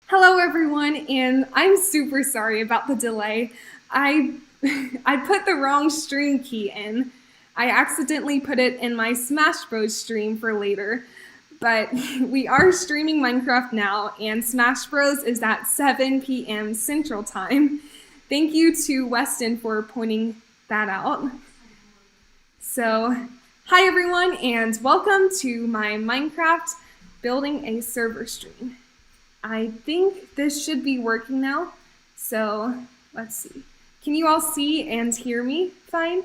Hello everyone, and I'm super sorry about the delay. I I put the wrong stream key in. I accidentally put it in my Smash Bros stream for later. But we are streaming Minecraft now, and Smash Bros is at 7 p.m. Central Time. Thank you to Weston for pointing that out. So, hi everyone, and welcome to my Minecraft building a server stream. I think this should be working now, so let's see. Can you all see and hear me fine?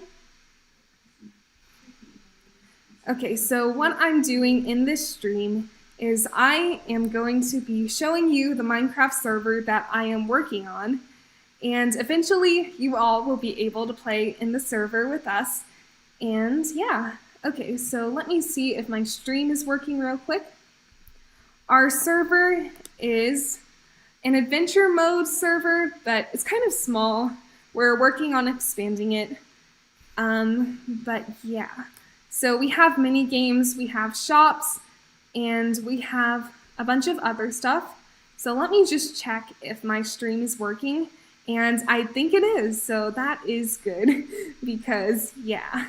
Okay, so what I'm doing in this stream is I am going to be showing you the Minecraft server that I am working on, and eventually you all will be able to play in the server with us. And yeah, okay, so let me see if my stream is working real quick. Our server is an adventure mode server, but it's kind of small. We're working on expanding it. But yeah. So we have mini games, we have shops, and we have a bunch of other stuff. So let me just check if my stream is working. And I think it is, so that is good because yeah,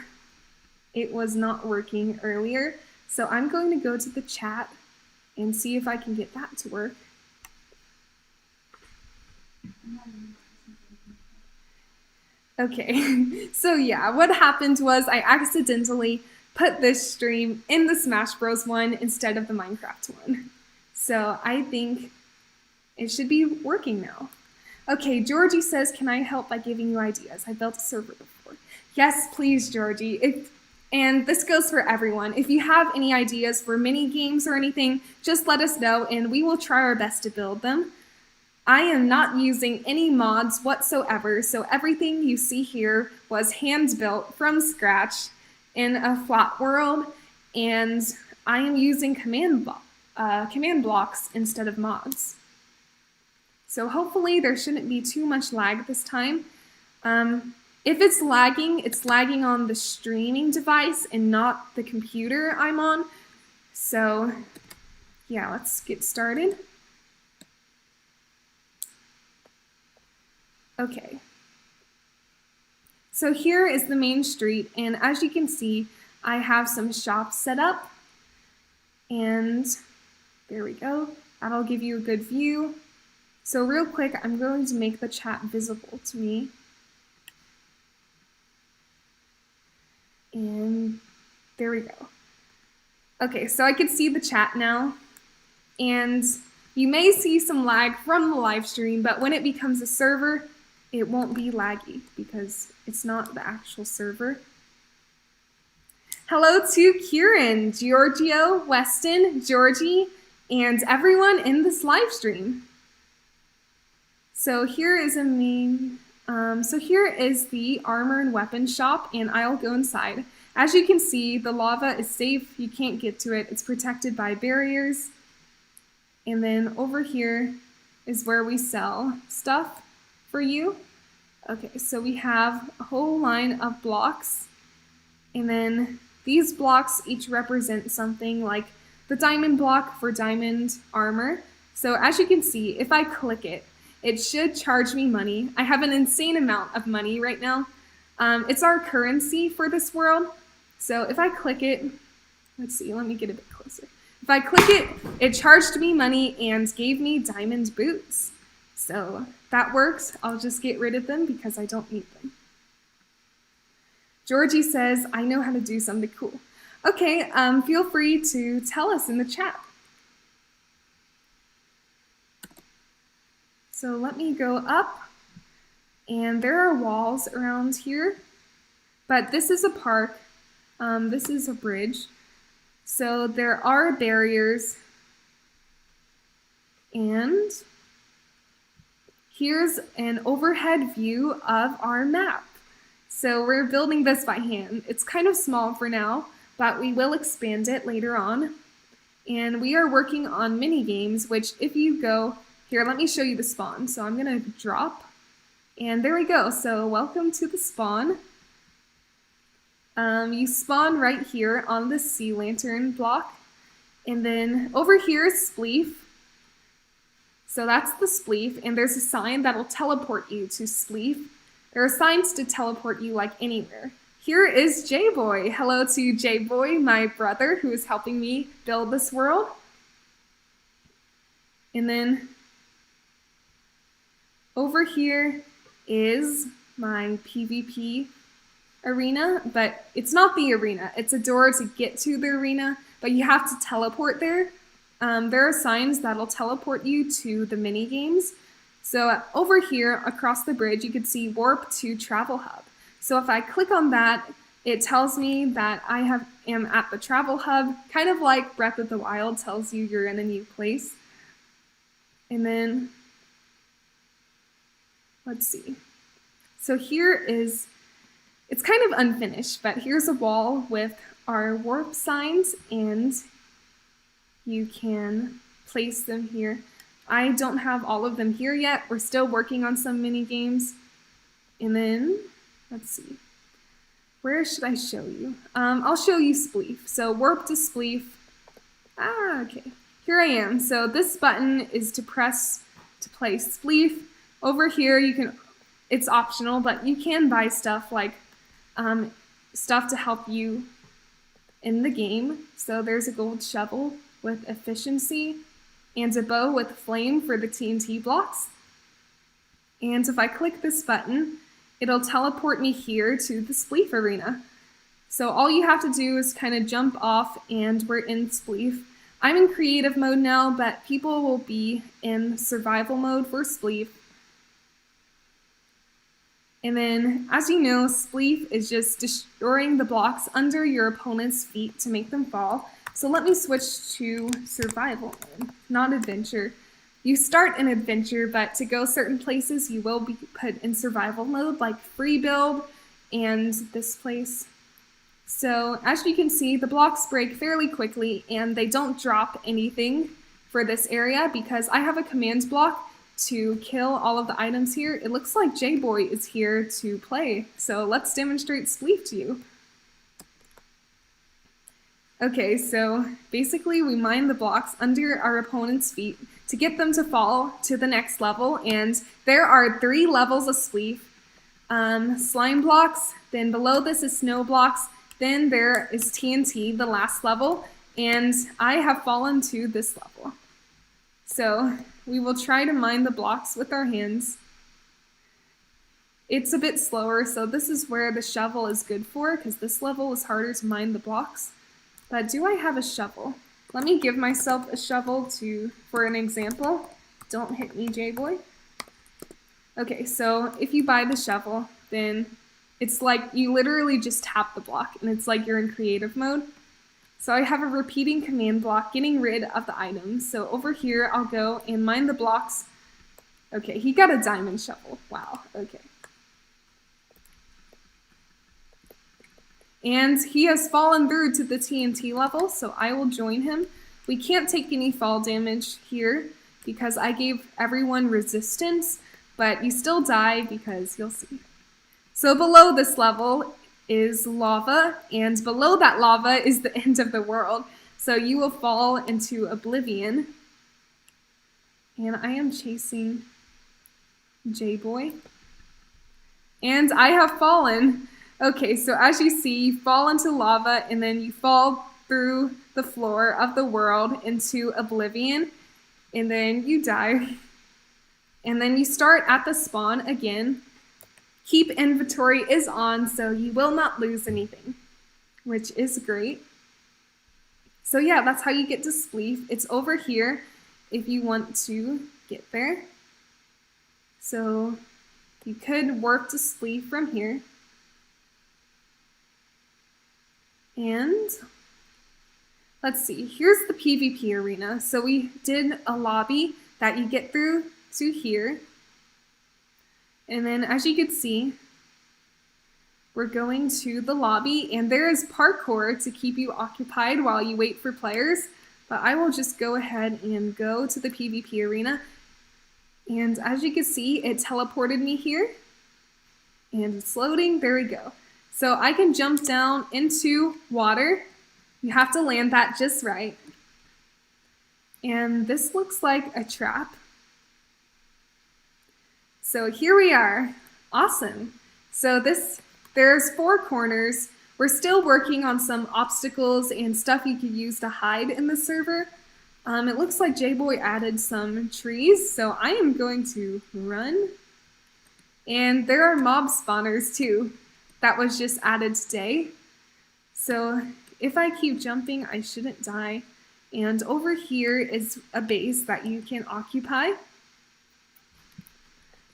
it was not working earlier. So I'm going to go to the chat and see if I can get that to work. Okay, so yeah, what happened was I accidentally put this stream in the Smash Bros one instead of the Minecraft one. So I think it should be working now. Okay, Georgie says, can I help by giving you ideas? I built a server before. Yes, please, Georgie. And this goes for everyone. If you have any ideas for mini games or anything, just let us know and we will try our best to build them. I am not using any mods whatsoever, so everything you see here was hand-built from scratch in a flat world, and I am using command blocks instead of mods. So hopefully there shouldn't be too much lag this time. If it's lagging on the streaming device and not the computer I'm on. So yeah, let's get started. Okay. So here is the main street, and as you can see, I have some shops set up. And there we go. That'll give you a good view. So real quick, I'm going to make the chat visible to me. And there we go. Okay, so I can see the chat now. And you may see some lag from the live stream, but when it becomes a server, it won't be laggy because it's not the actual server. Hello to Kieran, Giorgio, Weston, Georgie, and everyone in this live stream. So here is here is the armor and weapon shop, and I'll go inside. As you can see, the lava is safe. You can't get to it. It's protected by barriers. And then over here is where we sell stuff for you. Okay, so we have a whole line of blocks. And then these blocks each represent something, like the diamond block for diamond armor. So as you can see, if I click it, it should charge me money. I have an insane amount of money right now. It's our currency for this world. So if I click it, let's see, let me get a bit closer. If I click it, it charged me money and gave me diamond boots. So that works. I'll just get rid of them because I don't need them. Georgie says, I know how to do something cool. Okay, feel free to tell us in the chat. So let me go up, and there are walls around here, but this is a park. This is a bridge. So there are barriers, and here's an overhead view of our map. So we're building this by hand. It's kind of small for now, but we will expand it later on. And we are working on mini games, which if you go, here, let me show you the spawn. So I'm gonna drop, and there we go. So welcome to the spawn. You spawn right here on the sea lantern block. And then over here is Spleef. So that's the Spleef, and there's a sign that'll teleport you to Spleef. There are signs to teleport you like anywhere. Here is J-Boy. Hello to J-Boy, my brother, who is helping me build this world. And then over here is my PvP arena, but it's not the arena. It's a door to get to the arena, but you have to teleport there. There are signs that'll teleport you to the mini games. So over here across the bridge, you can see Warp to Travel Hub. So if I click on that, it tells me that I am at the Travel Hub, kind of like Breath of the Wild tells you you're in a new place. And then, let's see. So here is, it's kind of unfinished, but here's a wall with our warp signs, and you can place them here. I don't have all of them here yet. We're still working on some mini games. And then, let's see. Where should I show you? I'll show you Spleef. So warp to Spleef. Okay. Here I am. So this button is to press to play Spleef. Over here, it's optional, but you can buy stuff like stuff to help you in the game. So there's a gold shovel with efficiency and a bow with flame for the TNT blocks. And if I click this button, it'll teleport me here to the Spleef arena. So all you have to do is kind of jump off and we're in Spleef. I'm in creative mode now, but people will be in survival mode for Spleef. And then, as you know, Spleef is just destroying the blocks under your opponent's feet to make them fall. So let me switch to survival mode, not adventure. You start in adventure, but to go certain places, you will be put in survival mode, like free build and this place. So as you can see, the blocks break fairly quickly and they don't drop anything for this area because I have a command block to kill all of the items here. It looks like J-Boy is here to play, so let's demonstrate Spleef to you. Okay, so basically we mine the blocks under our opponent's feet to get them to fall to the next level, and there are 3 levels of Spleef. Slime blocks, then below this is snow blocks, then there is TNT, the last level, and I have fallen to this level. So we will try to mine the blocks with our hands. It's a bit slower, so this is where the shovel is good for, because this level is harder to mine the blocks. But do I have a shovel? Let me give myself a shovel for an example. Don't hit me, J-Boy. Okay, so if you buy the shovel, then it's like you literally just tap the block, and it's like you're in creative mode. So I have a repeating command block getting rid of the items. So over here, I'll go and mine the blocks. Okay, he got a diamond shovel. Wow, okay. And he has fallen through to the TNT level, so I will join him. We can't take any fall damage here because I gave everyone resistance, but you still die because you'll see. So below this level is lava, and below that lava is the end of the world. So you will fall into oblivion. And I am chasing J-Boy. And I have fallen. Okay, so as you see, you fall into lava and then you fall through the floor of the world into oblivion, and then you die. And then you start at the spawn again. Keep inventory is on, so you will not lose anything, which is great. So yeah, that's how you get to Spleef. It's over here if you want to get there. So you could warp to Spleef from here. And let's see, here's the PvP arena. So we did a lobby that you get through to here. And then as you can see, we're going to the lobby, and there is parkour to keep you occupied while you wait for players. But I will just go ahead and go to the PvP arena. And as you can see, it teleported me here. And it's loading, there we go. So I can jump down into water. You have to land that just right. And this looks like a trap. So here we are. Awesome. So there's 4 corners. We're still working on some obstacles and stuff you could use to hide in the server. It looks like J-Boy added some trees, so I am going to run. And there are mob spawners too. That was just added today. So if I keep jumping, I shouldn't die. And over here is a base that you can occupy.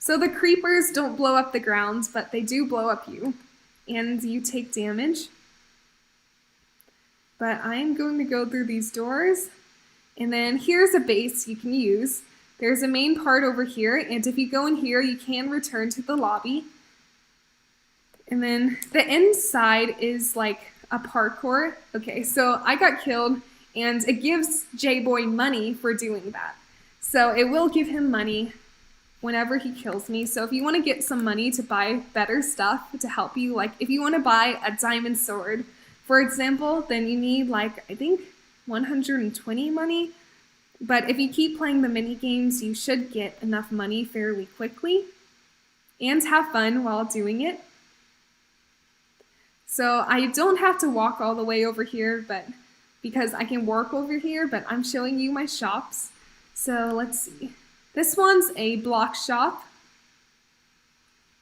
So the creepers don't blow up the ground, but they do blow up you. And you take damage. But I am going to go through these doors. And then here's a base you can use. There's a main part over here, and if you go in here, you can return to the lobby. And then the inside is like a parkour. Okay, so I got killed, and it gives J-Boy money for doing that. So it will give him money whenever he kills me. So if you want to get some money to buy better stuff to help you, like if you want to buy a diamond sword, for example, then you need like, I think 120 money. But if you keep playing the mini games, you should get enough money fairly quickly and have fun while doing it. So I don't have to walk all the way over here, but because I can work over here, but I'm showing you my shops. So let's see. This one's a block shop.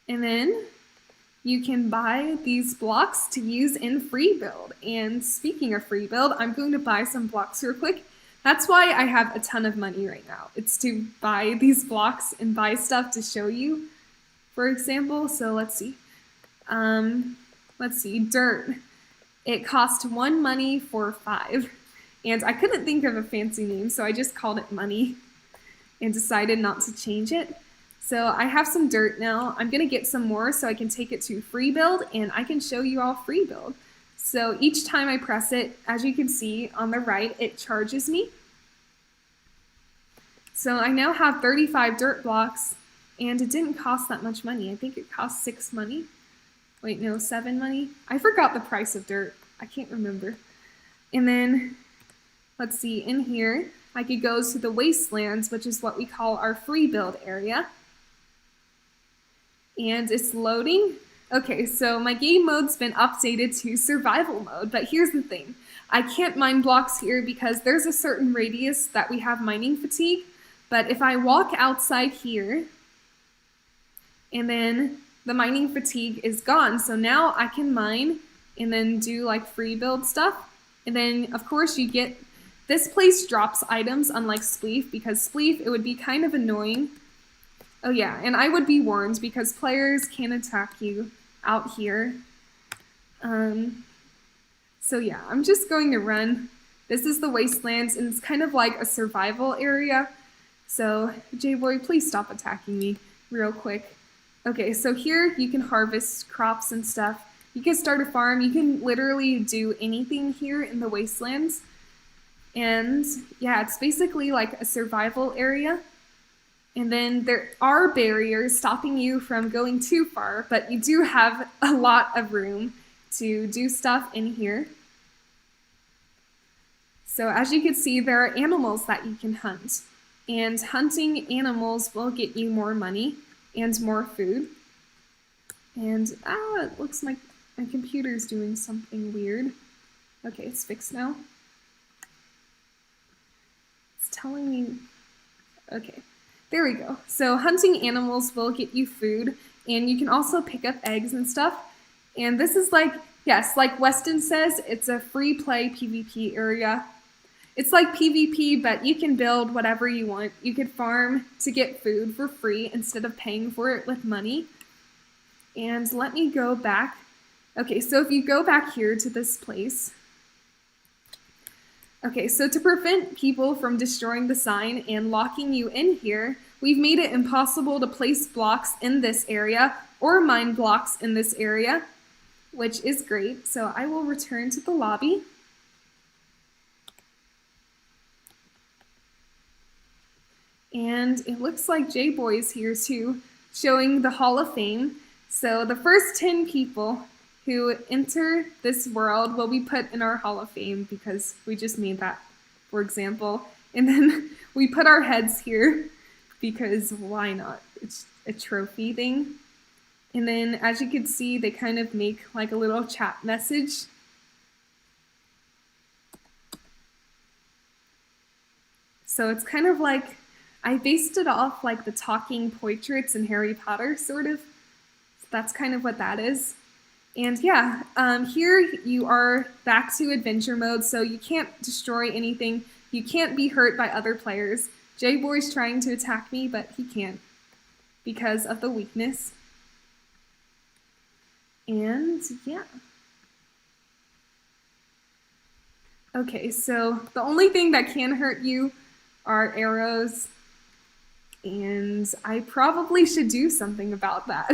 And then you can buy these blocks to use in free build. And speaking of free build, I'm going to buy some blocks real quick. That's why I have a ton of money right now. It's to buy these blocks and buy stuff to show you, for example. So let's see. Dirt. It cost 1 money for 5. And I couldn't think of a fancy name, so I just called it money and decided not to change it. So I have some dirt now. I'm gonna get some more so I can take it to free build and I can show you all free build. So each time I press it, as you can see on the right, it charges me. So I now have 35 dirt blocks, and it didn't cost that much money. I think it cost 6 money. Wait, no, 7 money. I forgot the price of dirt. I can't remember. And then, let's see, in here, I could go to the wastelands, which is what we call our free build area. And it's loading. Okay, so my game mode's been updated to survival mode, but here's the thing. I can't mine blocks here because there's a certain radius that we have mining fatigue, but if I walk outside here, and then the mining fatigue is gone, so now I can mine and then do like free build stuff. And then, of course, you get, this place drops items unlike Spleef, because Spleef, it would be kind of annoying. Oh yeah, and I would be warned because players can attack you out here. So yeah, I'm just going to run. This is the wastelands, and it's kind of like a survival area. So J-Boy, please stop attacking me real quick. Okay, so here you can harvest crops and stuff. You can start a farm. You can literally do anything here in the wastelands. And yeah, it's basically like a survival area. And then there are barriers stopping you from going too far, but you do have a lot of room to do stuff in here. So as you can see, there are animals that you can hunt. And hunting animals will get you more money and more food. And it looks like my computer's doing something weird. Okay, it's fixed now. It's telling me, okay. There we go. So hunting animals will get you food, and you can also pick up eggs and stuff. And this is like, yes, like Weston says, it's a free play PvP area. It's like PvP, but you can build whatever you want. You could farm to get food for free instead of paying for it with money. And let me go back. Okay, so if you go back here to this place. Okay, so to prevent people from destroying the sign and locking you in here, we've made it impossible to place blocks in this area or mine blocks in this area, which is great. So I will return to the lobby. And it looks like J-Boy is here too, showing the Hall of Fame. So the first 10 people who enter this world will be put in our Hall of Fame because we just made that, for example. And then we put our heads here. because why not? It's a trophy thing. And then as you can see, they kind of make like a little chat message. So it's kind of like, I based it off like the talking portraits in Harry Potter, sort of. So that's kind of what that is. And yeah, here you are back to adventure mode, so you can't destroy anything. You can't be hurt by other players. J-Boy's trying to attack me, but he can't because of the weakness. And yeah. Okay, so the only thing that can hurt you are arrows, and I probably should do something about that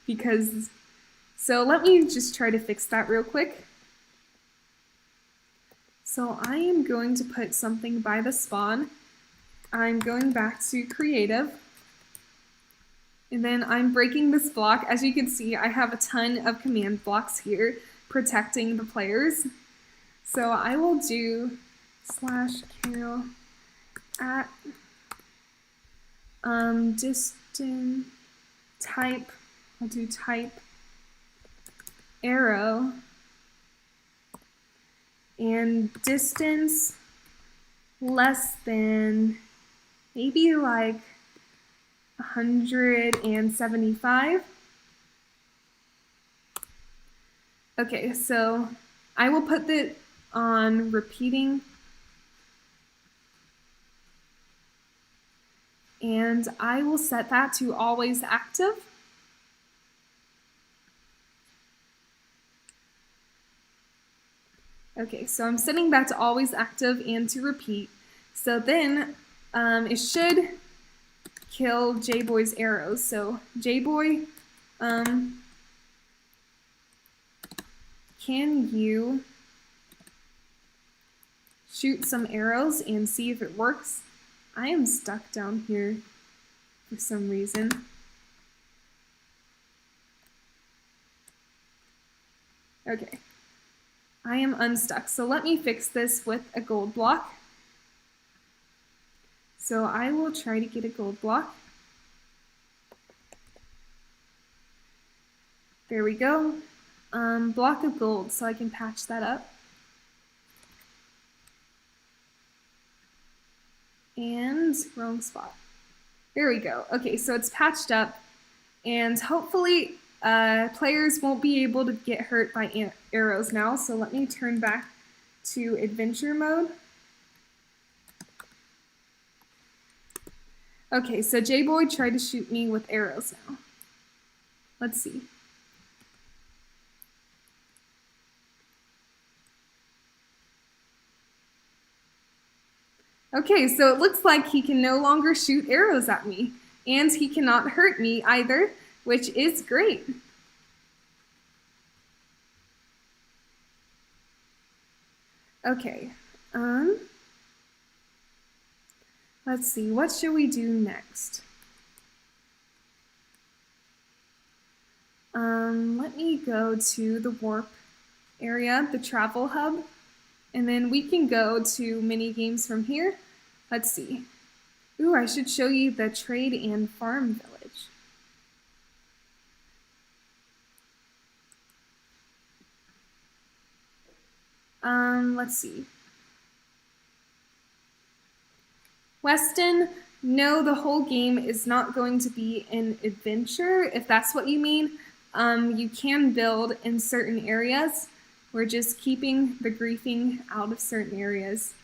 because, so let me just try to fix that real quick. So I am going to put something by the spawn. I'm going back to creative, and then I'm breaking this block. As you can see, I have a ton of command blocks here protecting the players. So I will do /carol at distance type, I'll do type arrow and distance less than maybe like 175. Okay, so I will put that on repeating, and I will set that to always active. Okay, so I'm setting that to always active and to repeat. So then it should kill J-Boy's arrows. So J-Boy, can you shoot some arrows and see if it works? I am stuck down here for some reason. Okay, I am unstuck. So let me fix this with a gold block. So I will try to get a gold block. There we go. Block of gold, so I can patch that up. And wrong spot. There we go. Okay, so it's patched up, and hopefully players won't be able to get hurt by arrows now. So let me turn back to adventure mode. Okay, so J-Boy tried to shoot me with arrows now. Let's see. Okay, so it looks like he can no longer shoot arrows at me, and he cannot hurt me either, which is great. Okay, let's see, what should we do next? Let me go to the warp area, the travel hub, and then we can go to mini games from here. Let's see. Ooh, I should show you the trade and farm village. Let's see. Weston, no, the whole game is not going to be an adventure, if that's what you mean. You can build in certain areas. We're just keeping the griefing out of certain areas.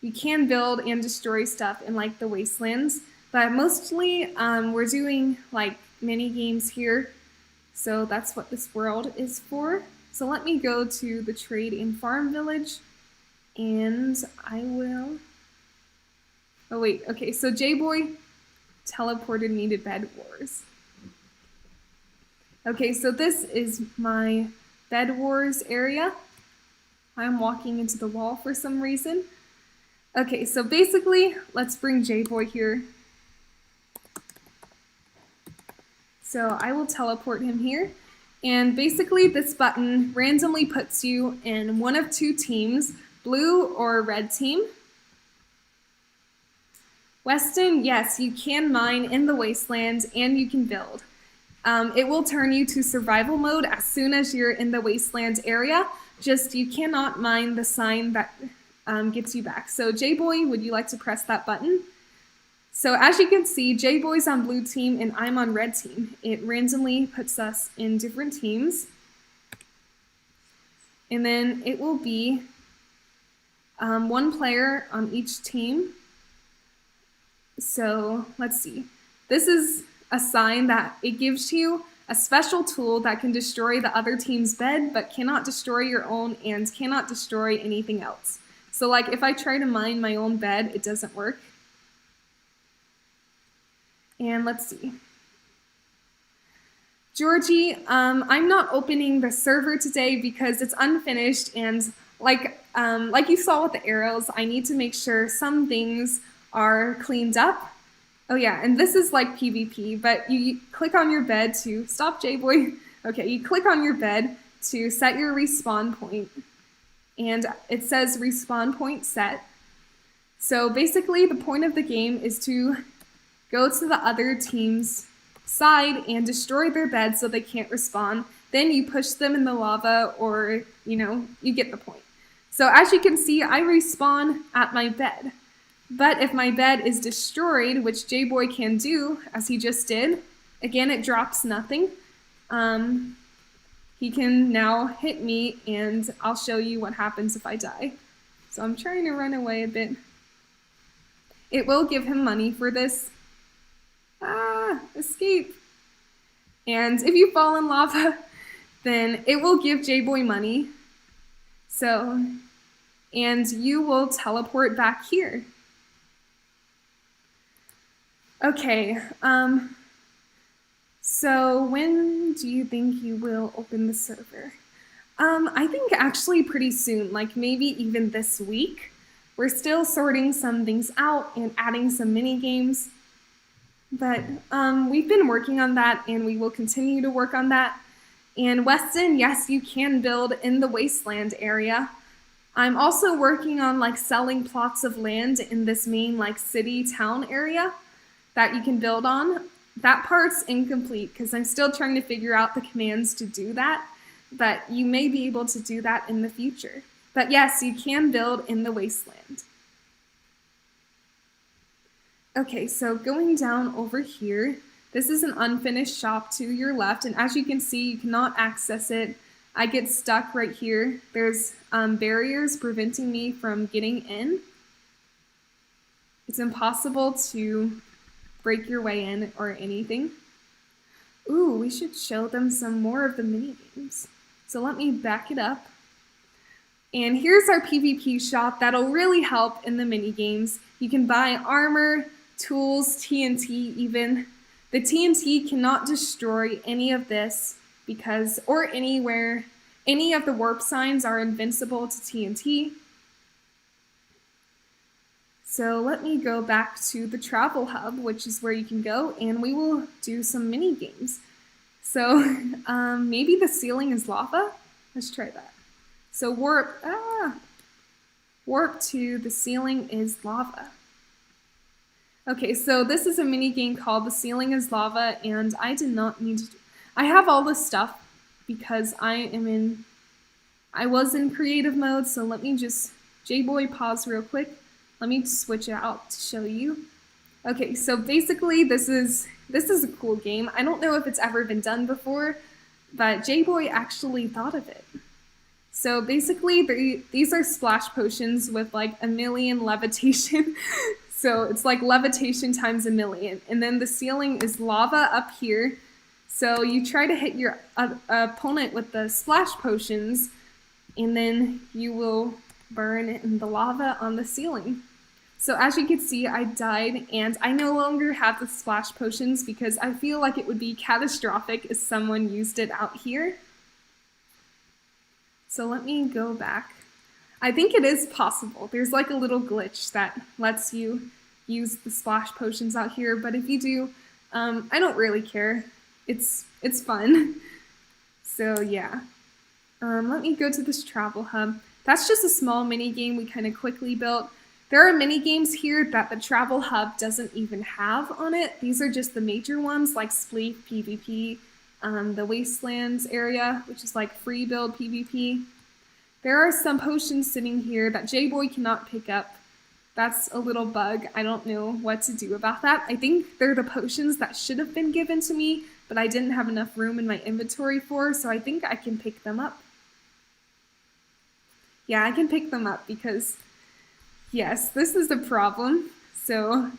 You can build and destroy stuff in like the wastelands, but mostly we're doing like mini games here. So that's what this world is for. So let me go to the trade and farm village, and I will, oh wait, okay, so J-Boy teleported me to Bed Wars. Okay, so this is my Bed Wars area. I'm walking into the wall for some reason. Okay, so basically, let's bring J-Boy here. So I will teleport him here. And basically, this button randomly puts you in one of two teams, blue or red team. Weston, yes, you can mine in the wasteland and you can build. It will turn you to survival mode as soon as you're in the wasteland area. Just you cannot mine the sign that gets you back. So J-Boy, would you like to press that button? So as you can see, J-Boy's on blue team and I'm on red team. It randomly puts us in different teams. And then it will be one player on each team. So let's see. This is a sign that it gives you a special tool that can destroy the other team's bed, but cannot destroy your own and cannot destroy anything else. So like if I try to mine my own bed, it doesn't work. And let's see. Georgie, I'm not opening the server today because it's unfinished, and like you saw with the arrows, I need to make sure some things are cleaned up. Oh yeah, and this is like PvP, but you click on your bed to stop J-Boy. Okay, you click on your bed to set your respawn point, and it says respawn point set. So basically the point of the game is to go to the other team's side and destroy their bed so they can't respawn. Then you push them in the lava, or you get the point. So as you can see, I respawn at my bed. But if my bed is destroyed, which J-Boy can do, as he just did, again, it drops nothing. He can now hit me, and I'll show you what happens if I die. So I'm trying to run away a bit. It will give him money for this. Escape. And if you fall in lava, then it will give J-Boy money. So, and you will teleport back here. Okay, so when do you think you will open the server? I think actually pretty soon, like maybe even this week. We're still sorting some things out and adding some mini games. But we've been working on that, and we will continue to work on that. And Weston, yes, you can build in the wasteland area. I'm also working on like selling plots of land in this main like city town area that you can build on. That part's incomplete because I'm still trying to figure out the commands to do that, but you may be able to do that in the future. But yes, you can build in the wasteland. Okay, so going down over here, this is an unfinished shop to your left, and as you can see, you cannot access it. I get stuck right here. There's barriers preventing me from getting in. It's impossible to break your way in or anything. Ooh, we should show them some more of the mini games. So let me back it up. And here's our PvP shop that'll really help in the mini games. You can buy armor, tools, TNT even. The TNT cannot destroy any of this because, or anywhere, any of the warp signs are invincible to TNT. So let me go back to the travel hub, which is where you can go, and we will do some mini games. So maybe the ceiling is lava? Let's try that. So warp to the ceiling is lava. Okay, so this is a mini game called The Ceiling is Lava, and I did not need to I have all this stuff because I was in creative mode, so let me just, J-Boy, pause real quick. Let me switch it out to show you. Okay, so basically this is a cool game. I don't know if it's ever been done before, but J-Boy actually thought of it. So basically these are splash potions with like 1,000,000 levitation. So it's like levitation times 1,000,000. And then the ceiling is lava up here. So you try to hit your opponent with the splash potions, and then you will burn in the lava on the ceiling. So as you can see, I died, and I no longer have the splash potions because I feel like it would be catastrophic if someone used it out here. So let me go back. I think it is possible. There's like a little glitch that lets you use the splash potions out here, but if you do, I don't really care. It's fun. So yeah. Let me go to this travel hub. That's just a small mini game we kind of quickly built. There are mini games here that the Travel Hub doesn't even have on it. These are just the major ones like Spleef PvP, the Wastelands area, which is like free build PvP. There are some potions sitting here that J-Boy cannot pick up. That's a little bug. I don't know what to do about that. I think they're the potions that should have been given to me, but I didn't have enough room in my inventory for, so I think I can pick them up. Yeah, I can pick them up because, yes, this is the problem. So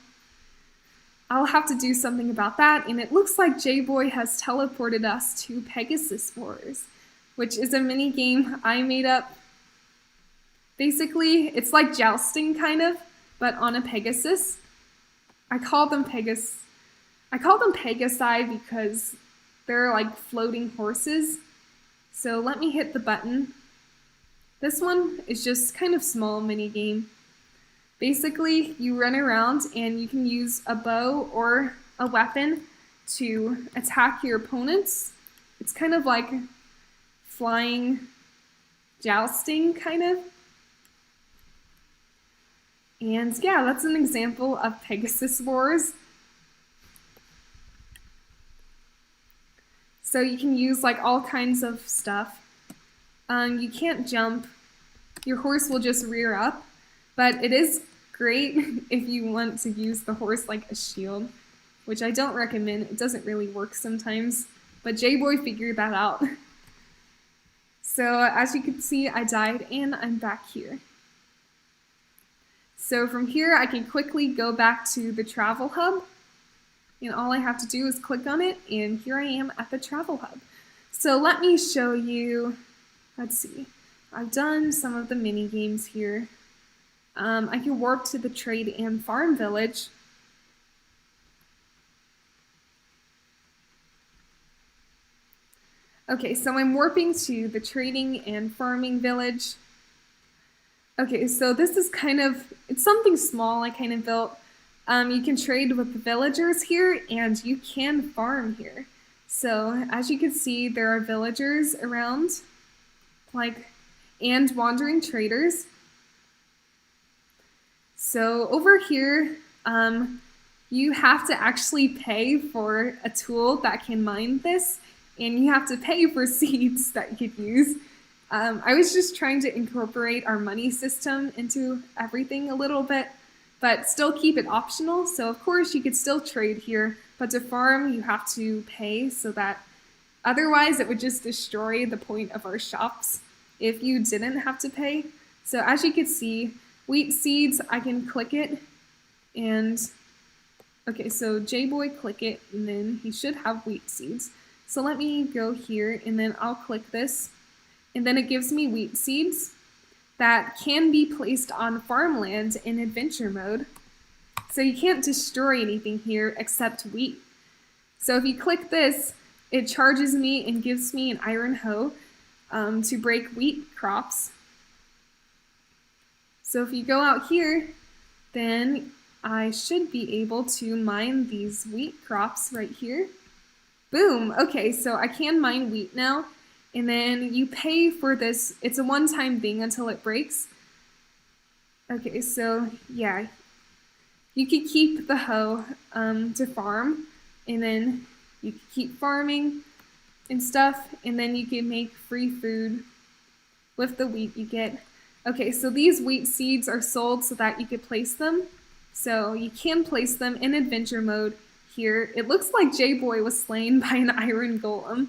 I'll have to do something about that. And it looks like J-Boy has teleported us to Pegasus Wars, which is a mini game I made up. Basically, it's like jousting kind of, but on a Pegasus. I call them Pegasi because they're like floating horses. So let me hit the button. This one is just kind of small mini game. Basically, you run around and you can use a bow or a weapon to attack your opponents. It's kind of like flying jousting, kind of. And yeah, that's an example of Pegasus Wars. So you can use like all kinds of stuff. You can't jump. Your horse will just rear up. But it is great if you want to use the horse like a shield, which I don't recommend. It doesn't really work sometimes. But J-Boy figured that out. So as you can see, I died and I'm back here. So from here, I can quickly go back to the Travel Hub. And all I have to do is click on it, and here I am at the Travel Hub. So let me show you, let's see. I've done some of the mini games here. I can warp to the Trade and Farm Village. Okay, so I'm warping to the Trading and Farming Village. Okay, so this is kind of, it's something small I kind of built. You can trade with the villagers here, and you can farm here. So as you can see, there are villagers around, and wandering traders. So over here, you have to actually pay for a tool that can mine this, and you have to pay for seeds that you could use. I was just trying to incorporate our money system into everything a little bit, but still keep it optional. So of course you could still trade here, but to farm you have to pay, so that otherwise it would just destroy the point of our shops if you didn't have to pay. So as you can see, wheat seeds, I can click it, and okay, so J-Boy click it, and then he should have wheat seeds. So let me go here, and then I'll click this, and then it gives me wheat seeds that can be placed on farmland in adventure mode. So you can't destroy anything here except wheat. So if you click this, it charges me and gives me an iron hoe to break wheat crops. So if you go out here, then I should be able to mine these wheat crops right here. Boom! Okay, so I can mine wheat now. And then you pay for this. It's a one-time thing until it breaks. Okay, so yeah. You could keep the hoe to farm, and then you could keep farming and stuff, and then you can make free food with the wheat you get. Okay, so these wheat seeds are sold so that you could place them. So you can place them in adventure mode here. It looks like J-Boy was slain by an iron golem.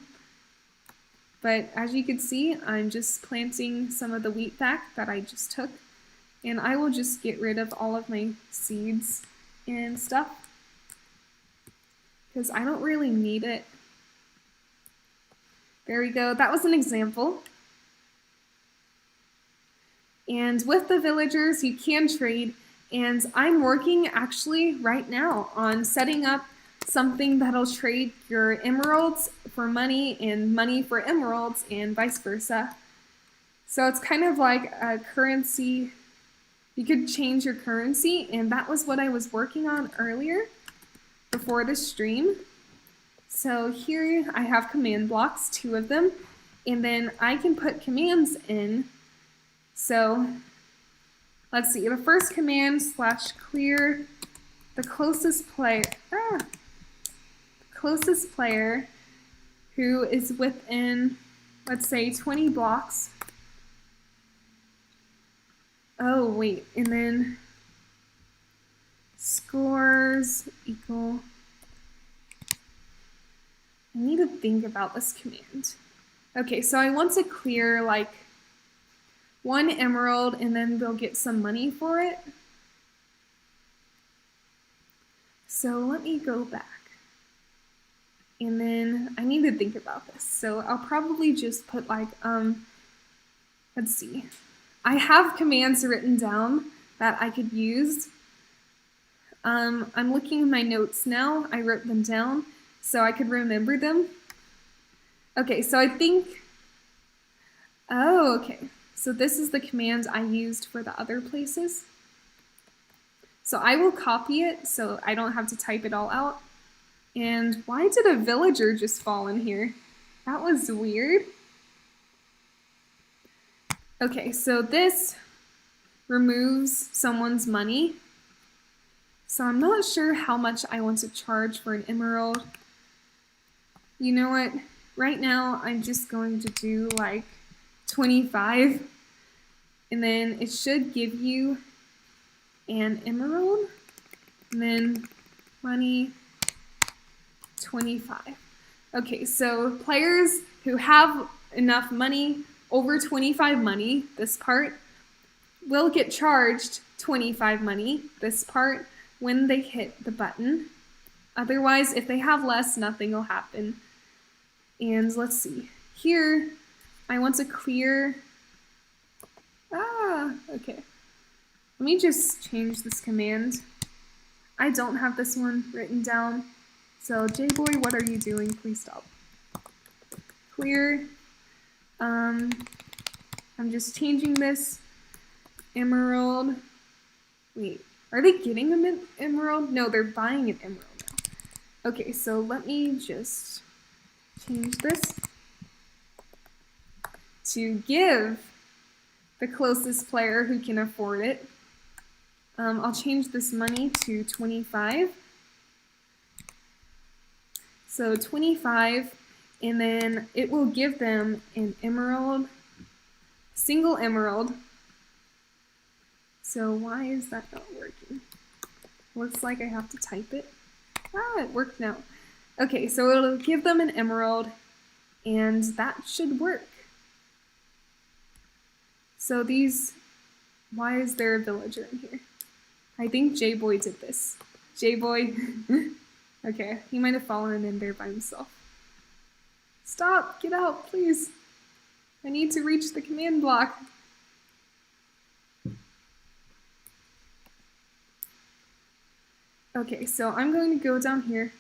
But as you can see, I'm just planting some of the wheat back that I just took. And I will just get rid of all of my seeds and stuff, because I don't really need it. There we go. That was an example. And with the villagers, you can trade. And I'm working actually right now on setting up something that'll trade your emeralds for money and money for emeralds and vice versa. So it's kind of like a currency. You could change your currency, and that was what I was working on earlier before the stream. So here I have command blocks, 2 of them, and then I can put commands in. So let's see, the first command /clear the closest player who is within, let's say, 20 blocks. Oh, wait, and then scores equal. I need to think about this command. Okay, so I want to clear like 1 emerald and then they'll get some money for it. So let me go back. And then I need to think about this. So I'll probably just put like, let's see. I have commands written down that I could use. I'm looking in my notes now. I wrote them down so I could remember them. Okay, so I think, oh, okay. So this is the command I used for the other places. So I will copy it so I don't have to type it all out. And why did a villager just fall in here? That was weird. Okay, so this removes someone's money. So I'm not sure how much I want to charge for an emerald. You know what? Right now I'm just going to do like 25. And then it should give you an emerald. And then money 25. Okay, so players who have enough money, over 25 money, this part, will get charged 25 money, this part, when they hit the button. Otherwise, if they have less, nothing will happen. And let's see. Here, I want to clear... okay. Let me just change this command. I don't have this one written down. So, J-Boy, what are you doing? Please stop. Clear. I'm just changing this. Emerald. Wait, are they getting an emerald? No, they're buying an emerald now. Okay, so let me just change this to give the closest player who can afford it. I'll change this money to 25. So 25, and then it will give them an emerald, single emerald. So why is that not working? Looks like I have to type it. It worked now. Okay, so it'll give them an emerald, and that should work. So these, why is there a villager in here? I think J-Boy did this. J-Boy. Okay, he might have fallen in there by himself. Stop! Get out, please! I need to reach the command block. Okay, so I'm going to go down here.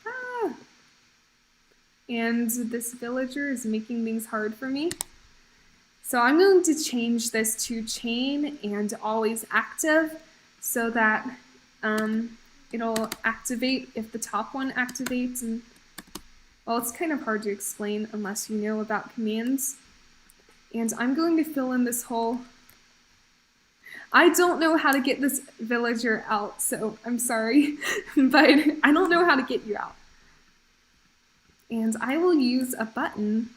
And this villager is making things hard for me. So I'm going to change this to chain and always active so that it'll activate if the top one activates. And well, it's kind of hard to explain unless you know about commands. And I'm going to fill in this hole. I don't know how to get this villager out, so I'm sorry, but I don't know how to get you out. And I will use a button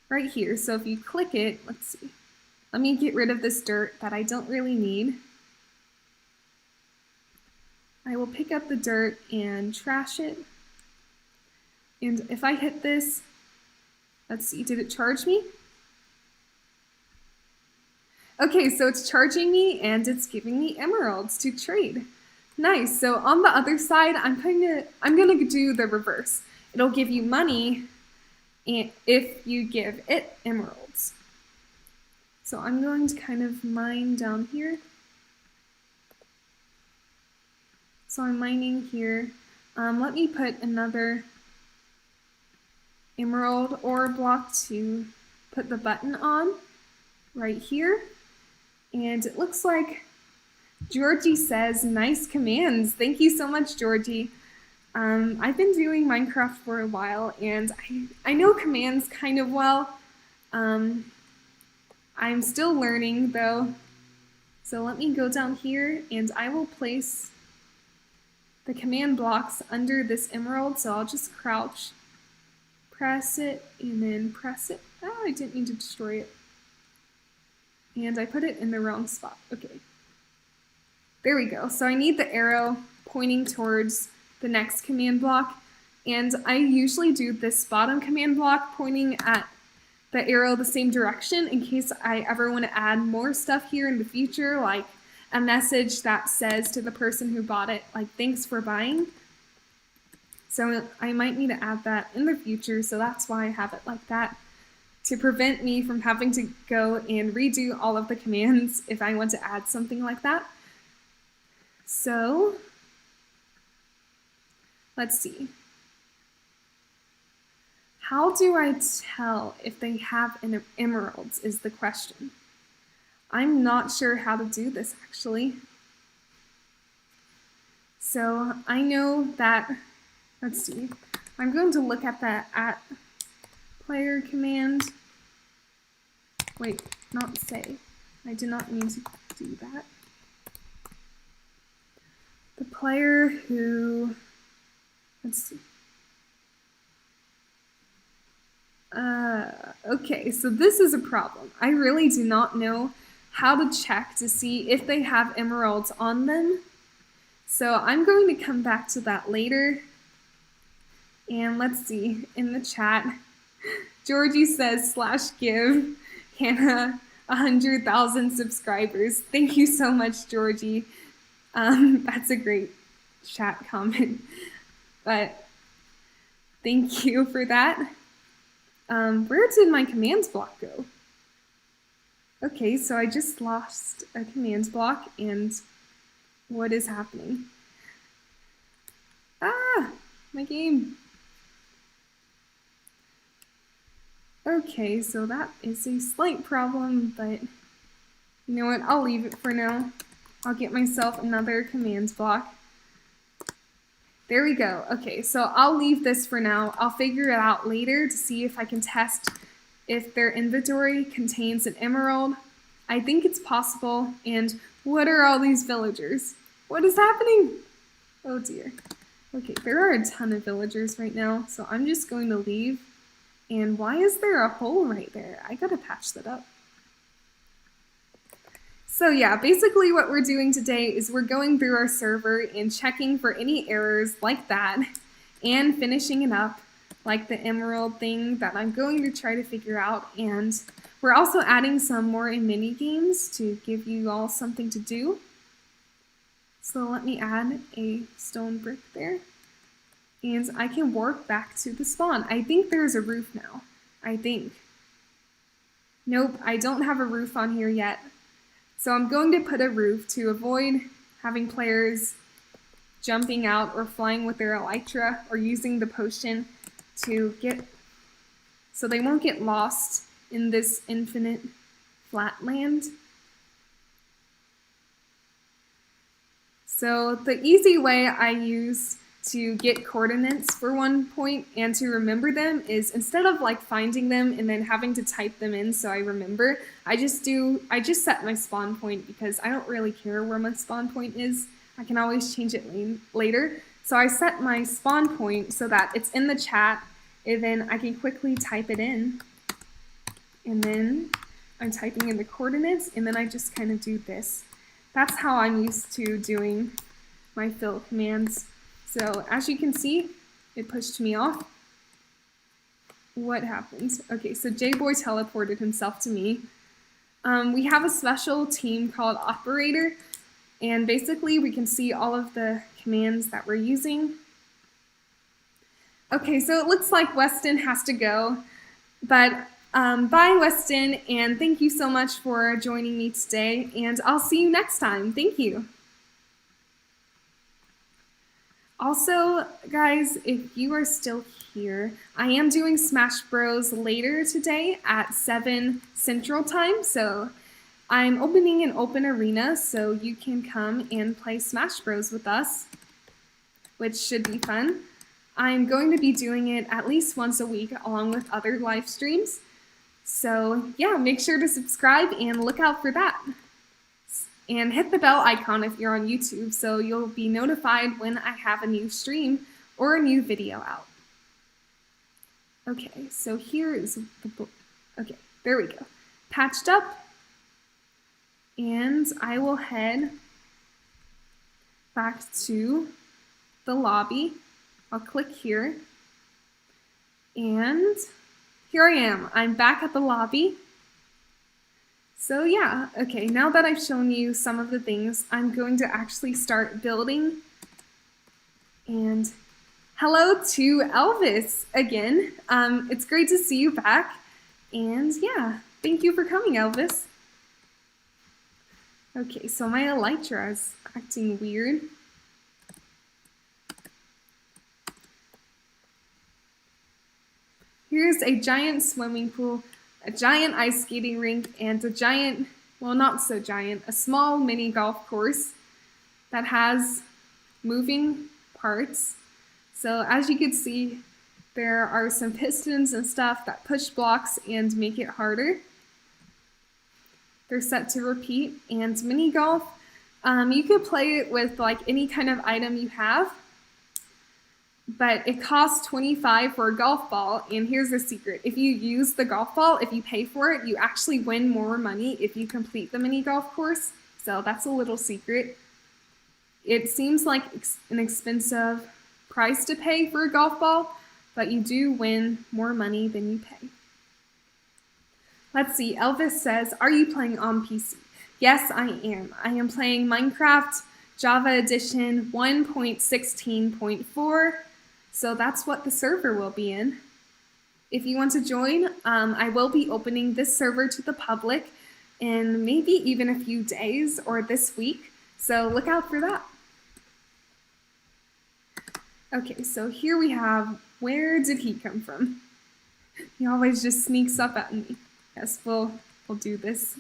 right here. So if you click it, let's see. Let me get rid of this dirt that I don't really need. I will pick up the dirt and trash it. And if I hit this, let's see, did it charge me? Okay, so it's charging me and it's giving me emeralds to trade. Nice. So on the other side, I'm gonna do the reverse. It'll give you money if you give it emeralds. So I'm going to kind of mine down here. So I'm mining here. Let me put another emerald ore block to put the button on right here. And it looks like Georgie says, nice commands. Thank you so much, Georgie. I've been doing Minecraft for a while, and I know commands kind of well. I'm still learning, though. So let me go down here and I will place the command blocks under this emerald. So I'll just crouch, press it, and then press it. Oh, I didn't mean to destroy it. And I put it in the wrong spot. Okay. There we go. So I need the arrow pointing towards the next command block. And I usually do this bottom command block pointing at the arrow the same direction in case I ever want to add more stuff here in the future, like a message that says to the person who bought it, like, thanks for buying. So I might need to add that in the future, so that's why I have it like that, to prevent me from having to go and redo all of the commands if I want to add something like that. So let's see. How do I tell if they have emeralds is the question. I'm not sure how to do this actually. So I know that, let's see, I'm going to look at the @player command. Wait, not say. I did not mean to do that. The player who, let's see. Okay, so this is a problem. I really do not know how to check to see if they have emeralds on them. So I'm going to come back to that later. And let's see, in the chat, Georgie says /give Hannah 100,000 subscribers. Thank you so much, Georgie. That's a great chat comment. But thank you for that. Where did my commands block go? Okay, so I just lost a commands block, and what is happening? Ah, my game. Okay, so that is a slight problem, but you know what? I'll leave it for now. I'll get myself another commands block. There we go. Okay, so I'll leave this for now. I'll figure it out later to see if I can test if their inventory contains an emerald. I think it's possible. And what are all these villagers? What is happening? Oh dear. Okay, there are a ton of villagers right now, so I'm just going to leave. And why is there a hole right there? I gotta patch that up. So yeah, basically what we're doing today is we're going through our server and checking for any errors like that and finishing it up like the emerald thing that I'm going to try to figure out. And we're also adding some more mini games to give you all something to do. So let me add a stone brick there. And I can warp back to the spawn. I think there's a roof now. I think. Nope, I don't have a roof on here yet. So I'm going to put a roof to avoid having players jumping out or flying with their elytra or using the potion to get, so they won't get lost in this infinite flatland. So the easy way I use to get coordinates for one point and to remember them is instead of like finding them and then having to type them in so I remember, I just set my spawn point because I don't really care where my spawn point is. I can always change it later. So I set my spawn point so that it's in the chat and then I can quickly type it in. And then I'm typing in the coordinates and then I just kind of do this. That's how I'm used to doing my fill commands. So as you can see, it pushed me off. What happened? Okay, so J-Boy teleported himself to me. We have a special team called Operator, and basically we can see all of the commands that we're using. Okay, so it looks like Weston has to go, but bye Weston, and thank you so much for joining me today, and I'll see you next time. Thank you. Also, guys, if you are still here, I am doing Smash Bros later today at 7 Central Time, so I'm opening an open arena so you can come and play Smash Bros with us, which should be fun. I'm going to be doing it at least once a week along with other live streams. So yeah, make sure to subscribe and look out for that. And hit the bell icon if you're on YouTube so you'll be notified when I have a new stream or a new video out. Okay, so here is the book. Okay, there we go. Patched up. And I will head back to the lobby. I'll click here. And here I am. I'm back at the lobby. So yeah, okay, now that I've shown you some of the things, I'm going to actually start building. And hello to Elvis again. It's great to see you back. And yeah, thank you for coming, Elvis. Okay, so my elytra is acting weird. Here's a giant swimming pool, a giant ice skating rink, and a giant, well, not so giant, a small mini golf course that has moving parts. So as you can see, there are some pistons and stuff that push blocks and make it harder. They're set to repeat. And mini golf, you could play it with like any kind of item you have, but it costs $25 for a golf ball. And here's the secret: if you use the golf ball, if you pay for it, you actually win more money if you complete the mini golf course. So that's a little secret. It seems like an expensive price to pay for a golf ball, but you do win more money than you pay. Let's see, Elvis says, are you playing on PC? Yes, I am. I am playing Minecraft Java Edition 1.16.4, so that's what the server will be in. If you want to join, I will be opening this server to the public in maybe even a few days or this week, so look out for that. Okay, so here we have, where did he come from? He always just sneaks up at me. Yes, we'll do this.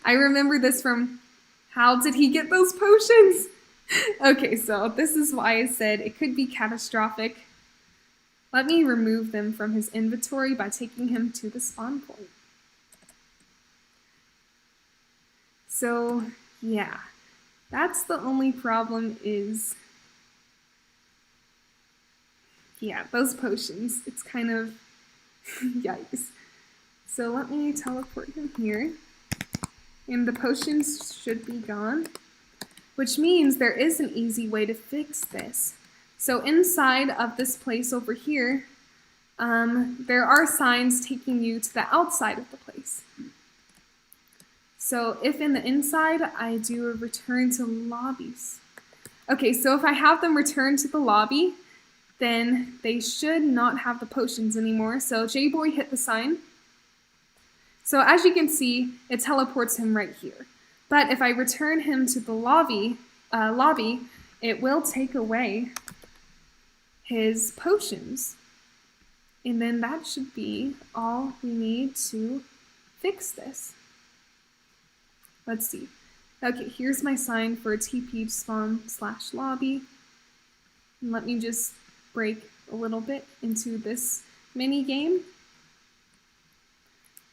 I remember this from, how did he get those potions? Okay, so this is why I said it could be catastrophic. Let me remove them from his inventory by taking him to the spawn point. So, yeah, that's the only problem is, yeah, those potions. It's kind of, yikes. So let me teleport him here, and the potions should be gone, which means there is an easy way to fix this. So inside of this place over here, there are signs taking you to the outside of the place. So if in the inside, I do a return to lobbies. Okay, so if I have them return to the lobby, then they should not have the potions anymore. So J-Boy hit the sign. So as you can see, it teleports him right here. But if I return him to the lobby, it will take away his potions. And then that should be all we need to fix this. Let's see. Okay, here's my sign for TP spawn/lobby. And let me just break a little bit into this mini game.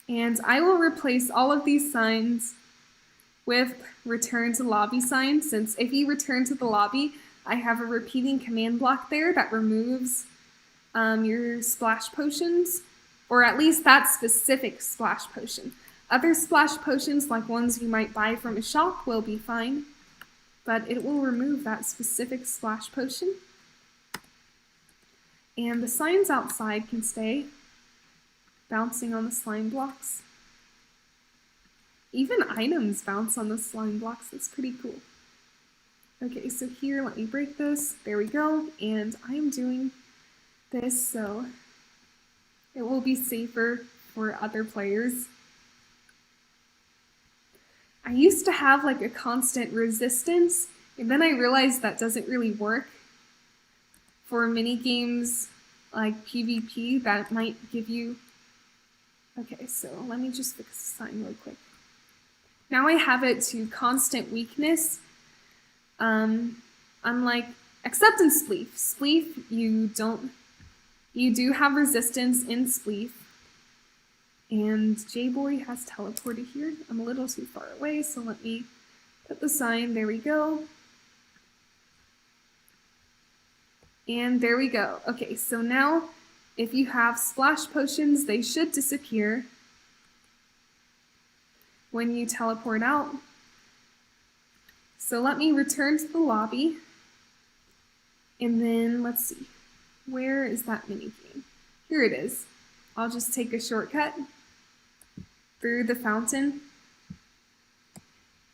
And I will replace all of these signs with return to lobby signs, since if you return to the lobby, I have a repeating command block there that removes your splash potions, or at least that specific splash potion. Other splash potions, like ones you might buy from a shop, will be fine, but it will remove that specific splash potion. And the signs outside can stay, bouncing on the slime blocks. Even items bounce on the slime blocks. That's pretty cool. Okay, so here, let me break this. There we go. And I am doing this so it will be safer for other players. I used to have like a constant resistance, and then I realized that doesn't really work. For mini games like PvP, that might give you. Okay, so let me just fix the sign real quick. Now I have it to constant weakness. Unlike, except in Spleef. Spleef, you do have resistance in Spleef. And J-Boy has teleported here. I'm a little too far away, so let me Put the sign, there we go. And there we go. Okay, so now if you have splash potions, they should disappear when you teleport out. So let me return to the lobby. And then let's see, where is that mini game? Here it is. I'll just take a shortcut through the fountain.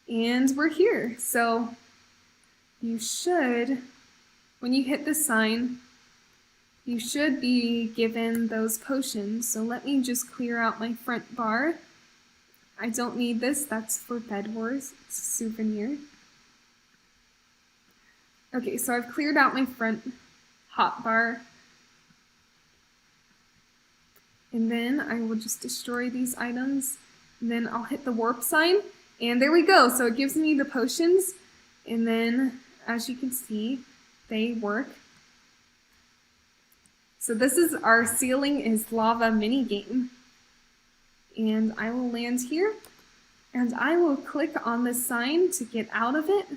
And we're here. So you should, when you hit the sign, you should be given those potions. So let me just clear out my front bar. I don't need this, that's for Bed Wars, it's a souvenir. Okay, so I've cleared out my front hotbar. And then I will just destroy these items. And then I'll hit the warp sign. And there we go. So it gives me the potions. And then, as you can see, they work. So this is our Ceiling is Lava mini game. And I will land here. And I will click on the sign to get out of it.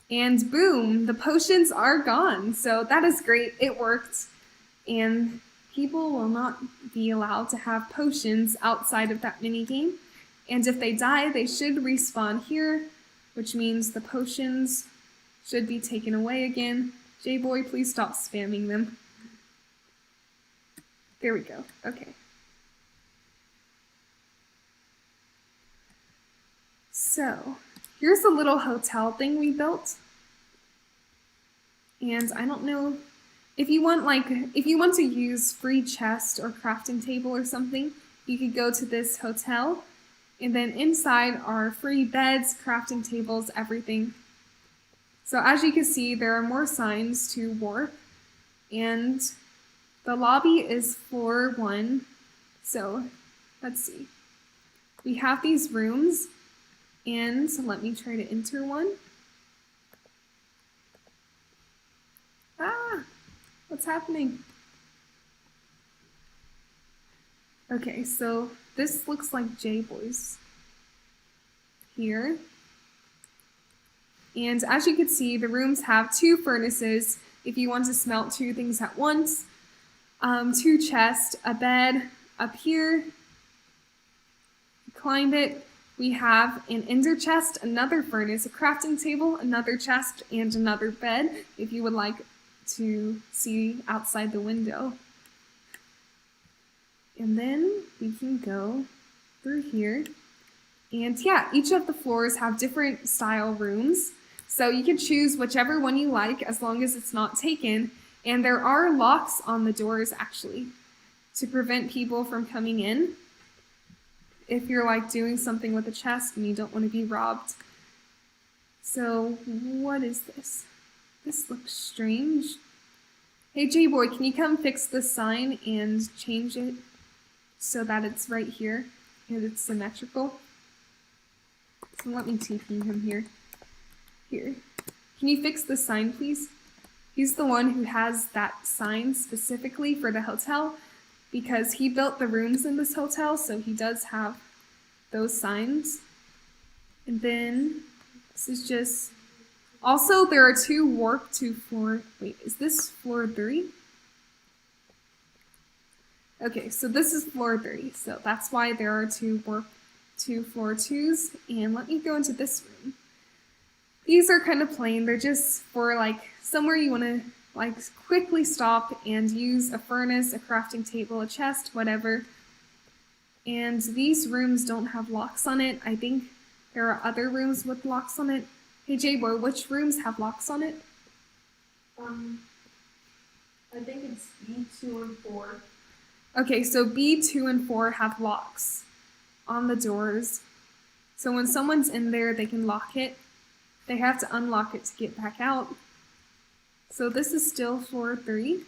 And boom, the potions are gone. So that is great, it worked. And people will not be allowed to have potions outside of that mini game. And if they die, they should respawn here, which means the potions should be taken away again. J-Boy, please stop spamming them. There we go, okay. So, here's a little hotel thing we built. And I don't know if you want to use free chest or crafting table or something, you could go to this hotel. And then inside are free beds, crafting tables, everything. So as you can see, there are more signs to warp. And the lobby is floor 1. So let's see. We have these rooms. And let me try to enter one. Ah, what's happening? Okay, so this looks like J-Boy's here. And as you can see, the rooms have 2 furnaces if you want to smelt 2 things at once, 2 chests, a bed up here. Climb it. We have an ender chest, another furnace, a crafting table, another chest, and another bed if you would like to see outside the window. And then we can go through here. And yeah, each of the floors have different style rooms. So you can choose whichever one you like as long as it's not taken. And there are locks on the doors actually to prevent people from coming in. If you're like doing something with a chest and you don't want to be robbed. So what is this? This looks strange. Hey J-Boy, can you come fix the sign and change it so that it's right here and it's symmetrical? So let me TP him here. Here. Can you fix the sign, please? He's the one who has that sign specifically for the hotel because he built the rooms in this hotel, so he does have those signs. And then this is just... Also, there are 2 warp to floor... Wait, is this floor 3? Okay, so this is floor 3, so that's why there are 2 warp to floor 2s. And let me go into this room. These are kind of plain. They're just for like somewhere you want to like quickly stop and use a furnace, a crafting table, a chest, whatever. And these rooms don't have locks on it. I think there are other rooms with locks on it. Hey J-Boy, which rooms have locks on it? I think it's B2 and 4. Okay, so B2 and 4 have locks on the doors. So when someone's in there, they can lock it. They have to unlock it to get back out. So this is still floor 3.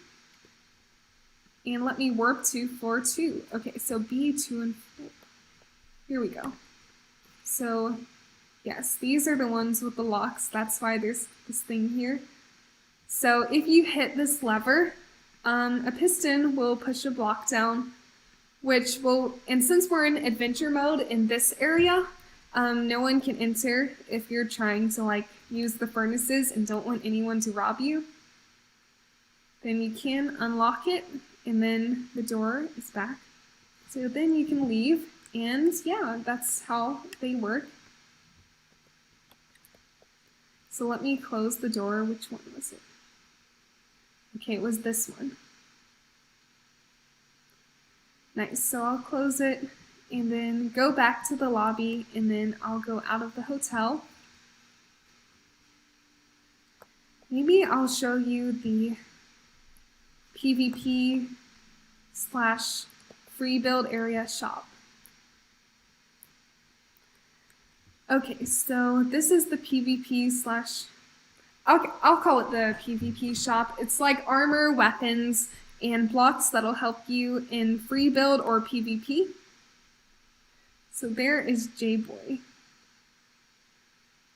And let me warp to floor 2. Okay, so B2 and 4. Here we go. So, yes, these are the ones with the locks. That's why there's this thing here. So if you hit this lever, a piston will push a block down which will, and since we're in adventure mode in this area, no one can enter if you're trying to like use the furnaces and don't want anyone to rob you. Then you can unlock it, and then the door is back. So then you can leave, and yeah, that's how they work. So let me close the door. Which one was it? Okay, it was this one. Nice, so I'll close it and then go back to the lobby, and then I'll go out of the hotel. Maybe I'll show you the PvP / free build area shop. Okay, so this is the PvP / I'll call it the PvP shop. It's like armor, weapons, and blocks that'll help you in free build or PvP. So there is J-Boy.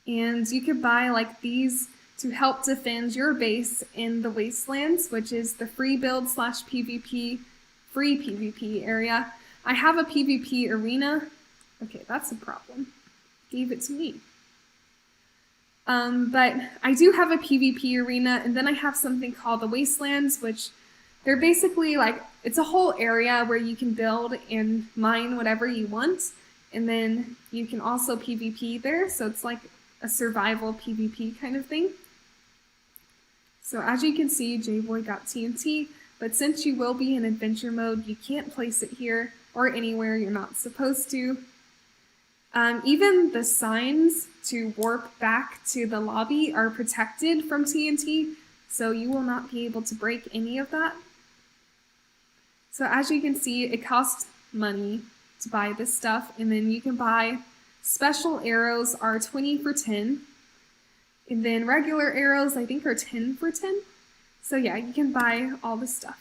And you could buy like these to help defend your base in the Wastelands, which is the free build / PvP, free PvP area. I have a PvP arena. Okay, that's a problem. Gave it to me. But I do have a PvP arena, and then I have something called the Wastelands, which they're basically like, it's a whole area where you can build and mine whatever you want, and then you can also PvP there, so it's like a survival PvP kind of thing. So as you can see, J-Boy got TNT, but since you will be in adventure mode, you can't place it here or anywhere you're not supposed to. Even the signs to warp back to the lobby are protected from TNT, so you will not be able to break any of that. So as you can see, it costs money to buy this stuff, and then you can buy special arrows are 20 for 10, and then regular arrows I think are 10 for 10. So yeah, you can buy all this stuff.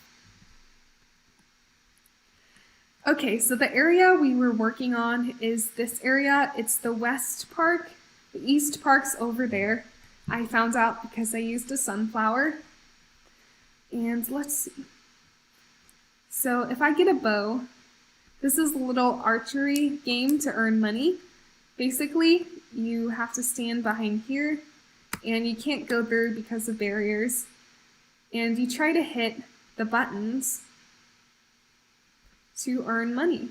Okay, so the area we were working on is this area. It's the West Park. The East Park's over there. I found out because I used a sunflower. And let's see. So if I get a bow, this is a little archery game to earn money. Basically, you have to stand behind here, and you can't go through because of barriers. And you try to hit the buttons to earn money.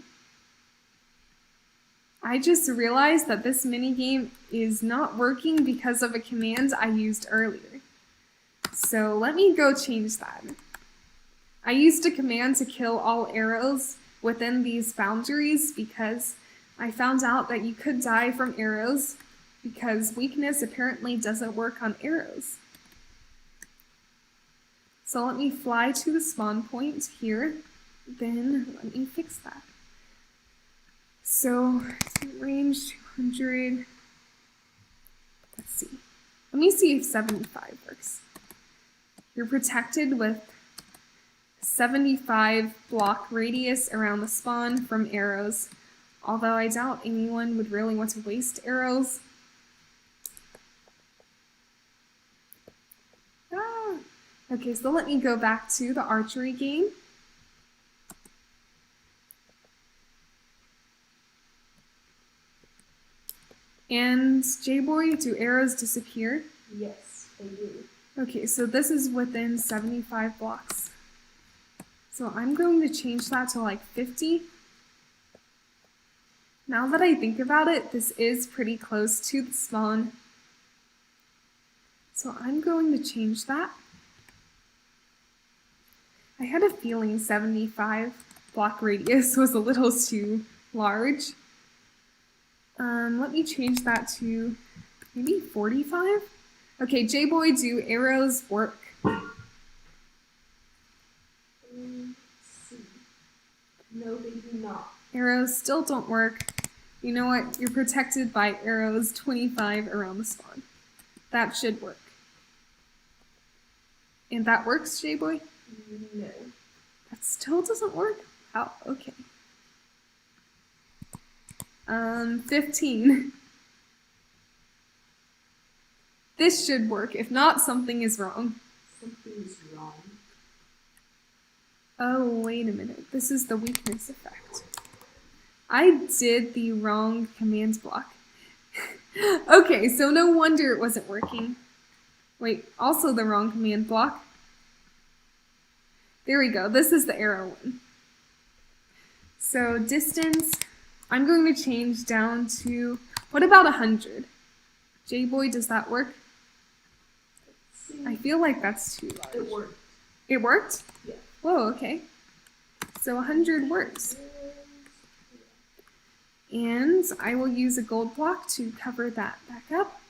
I just realized that this minigame is not working because of a command I used earlier. So let me go change that. I used a command to kill all arrows within these boundaries because I found out that you could die from arrows because weakness apparently doesn't work on arrows. So let me fly to the spawn point here. Then let me fix that. So range 200. Let's see. Let me see if 75 works. You're protected with 75 block radius around the spawn from arrows, although I doubt anyone would really want to waste arrows. Okay, so let me go back to the archery game. And J-Boy, do arrows disappear? Yes, they do. Okay, so this is within 75 blocks. So I'm going to change that to like 50. Now that I think about it, this is pretty close to the spawn. So I'm going to change that. I had a feeling 75 block radius was a little too large. Let me change that to maybe 45. Okay, J-Boy, do arrows work? Let's see. No, they do not. Arrows still don't work. You know what? You're protected by arrows 25 around the spawn. That should work. And that works, J-Boy? No. That still doesn't work? Oh, okay. 15. This should work. If not, something is wrong. Something's wrong. Oh, wait a minute. This is the weakness effect. I did the wrong command block. Okay, so no wonder it wasn't working. Wait, also the wrong command block. There we go. This is the arrow one. So distance, I'm going to change down to, what about 100? J-Boy, does that work? I feel like that's too large. It worked. It worked? Yeah. Whoa, okay. So 100 works. And I will use a gold block to cover that back up.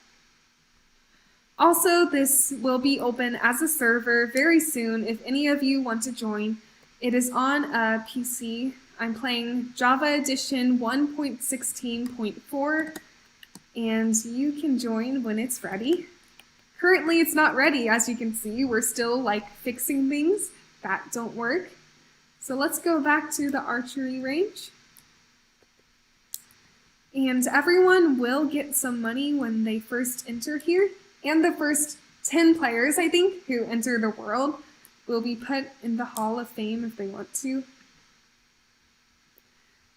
Also, this will be open as a server very soon if any of you want to join. It is on a PC. I'm playing Java Edition 1.16.4, and you can join when it's ready. Currently, it's not ready, as you can see. We're still fixing things that don't work. So let's go back to the archery range. And everyone will get some money when they first enter here. And the first 10 players, I think, who enter the world will be put in the Hall of Fame if they want to.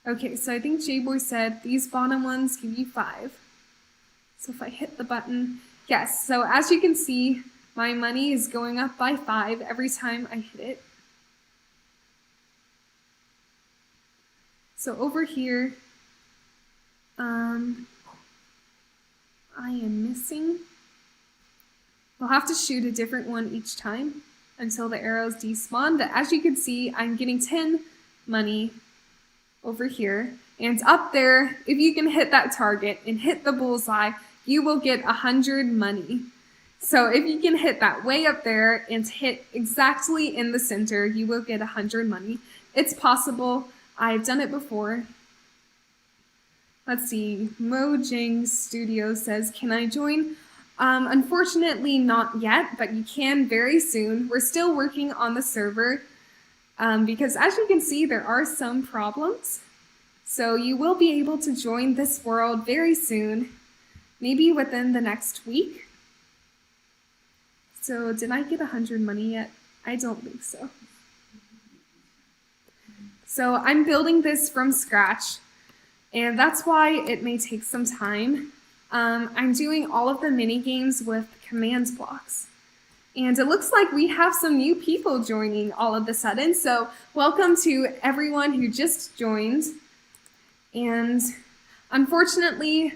Okay, so I think J-Boy said these bottom ones give you 5. So if I hit the button, yes, so as you can see, my money is going up by 5 every time I hit it. So over here, I am missing. We'll have to shoot a different one each time until the arrows despawn, but as you can see, I'm getting 10 money over here. And up there, if you can hit that target and hit the bullseye, you will get 100 money. So if you can hit that way up there and hit exactly in the center, you will get 100 money. It's possible. I've done it before. Let's see, Mojang Studio says, can I join? Unfortunately, not yet, but you can very soon. We're still working on the server because as you can see, there are some problems. So you will be able to join this world very soon, maybe within the next week. So did I get 100 money yet? I don't think so. So I'm building this from scratch, and that's why it may take some time. I'm doing all of the mini games with command blocks. And it looks like we have some new people joining all of a sudden. So welcome to everyone who just joined. And unfortunately,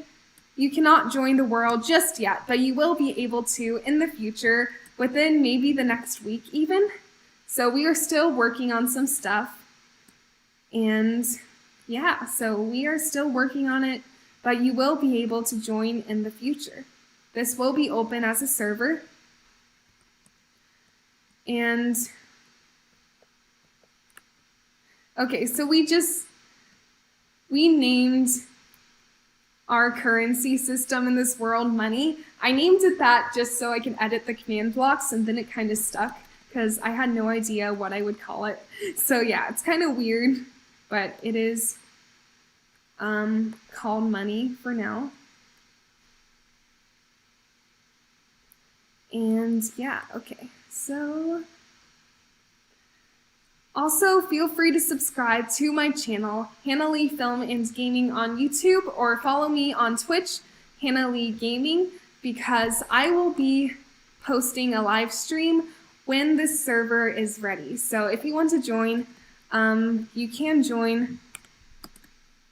you cannot join the world just yet, but you will be able to in the future, within maybe the next week even. So we are still working on some stuff. And yeah, so we are still working on it, but you will be able to join in the future. This will be open as a server. And okay, so we named our currency system in this world money. I named it that just so I can edit the command blocks, and then it kind of stuck because I had no idea what I would call it. So yeah, it's kind of weird, but it is called money for now. And yeah, okay, so also feel free to subscribe to my channel, Hannah Lee Film and Gaming on YouTube, or follow me on Twitch, Hannah Lee Gaming, because I will be posting a live stream when this server is ready. So if you want to join, you can join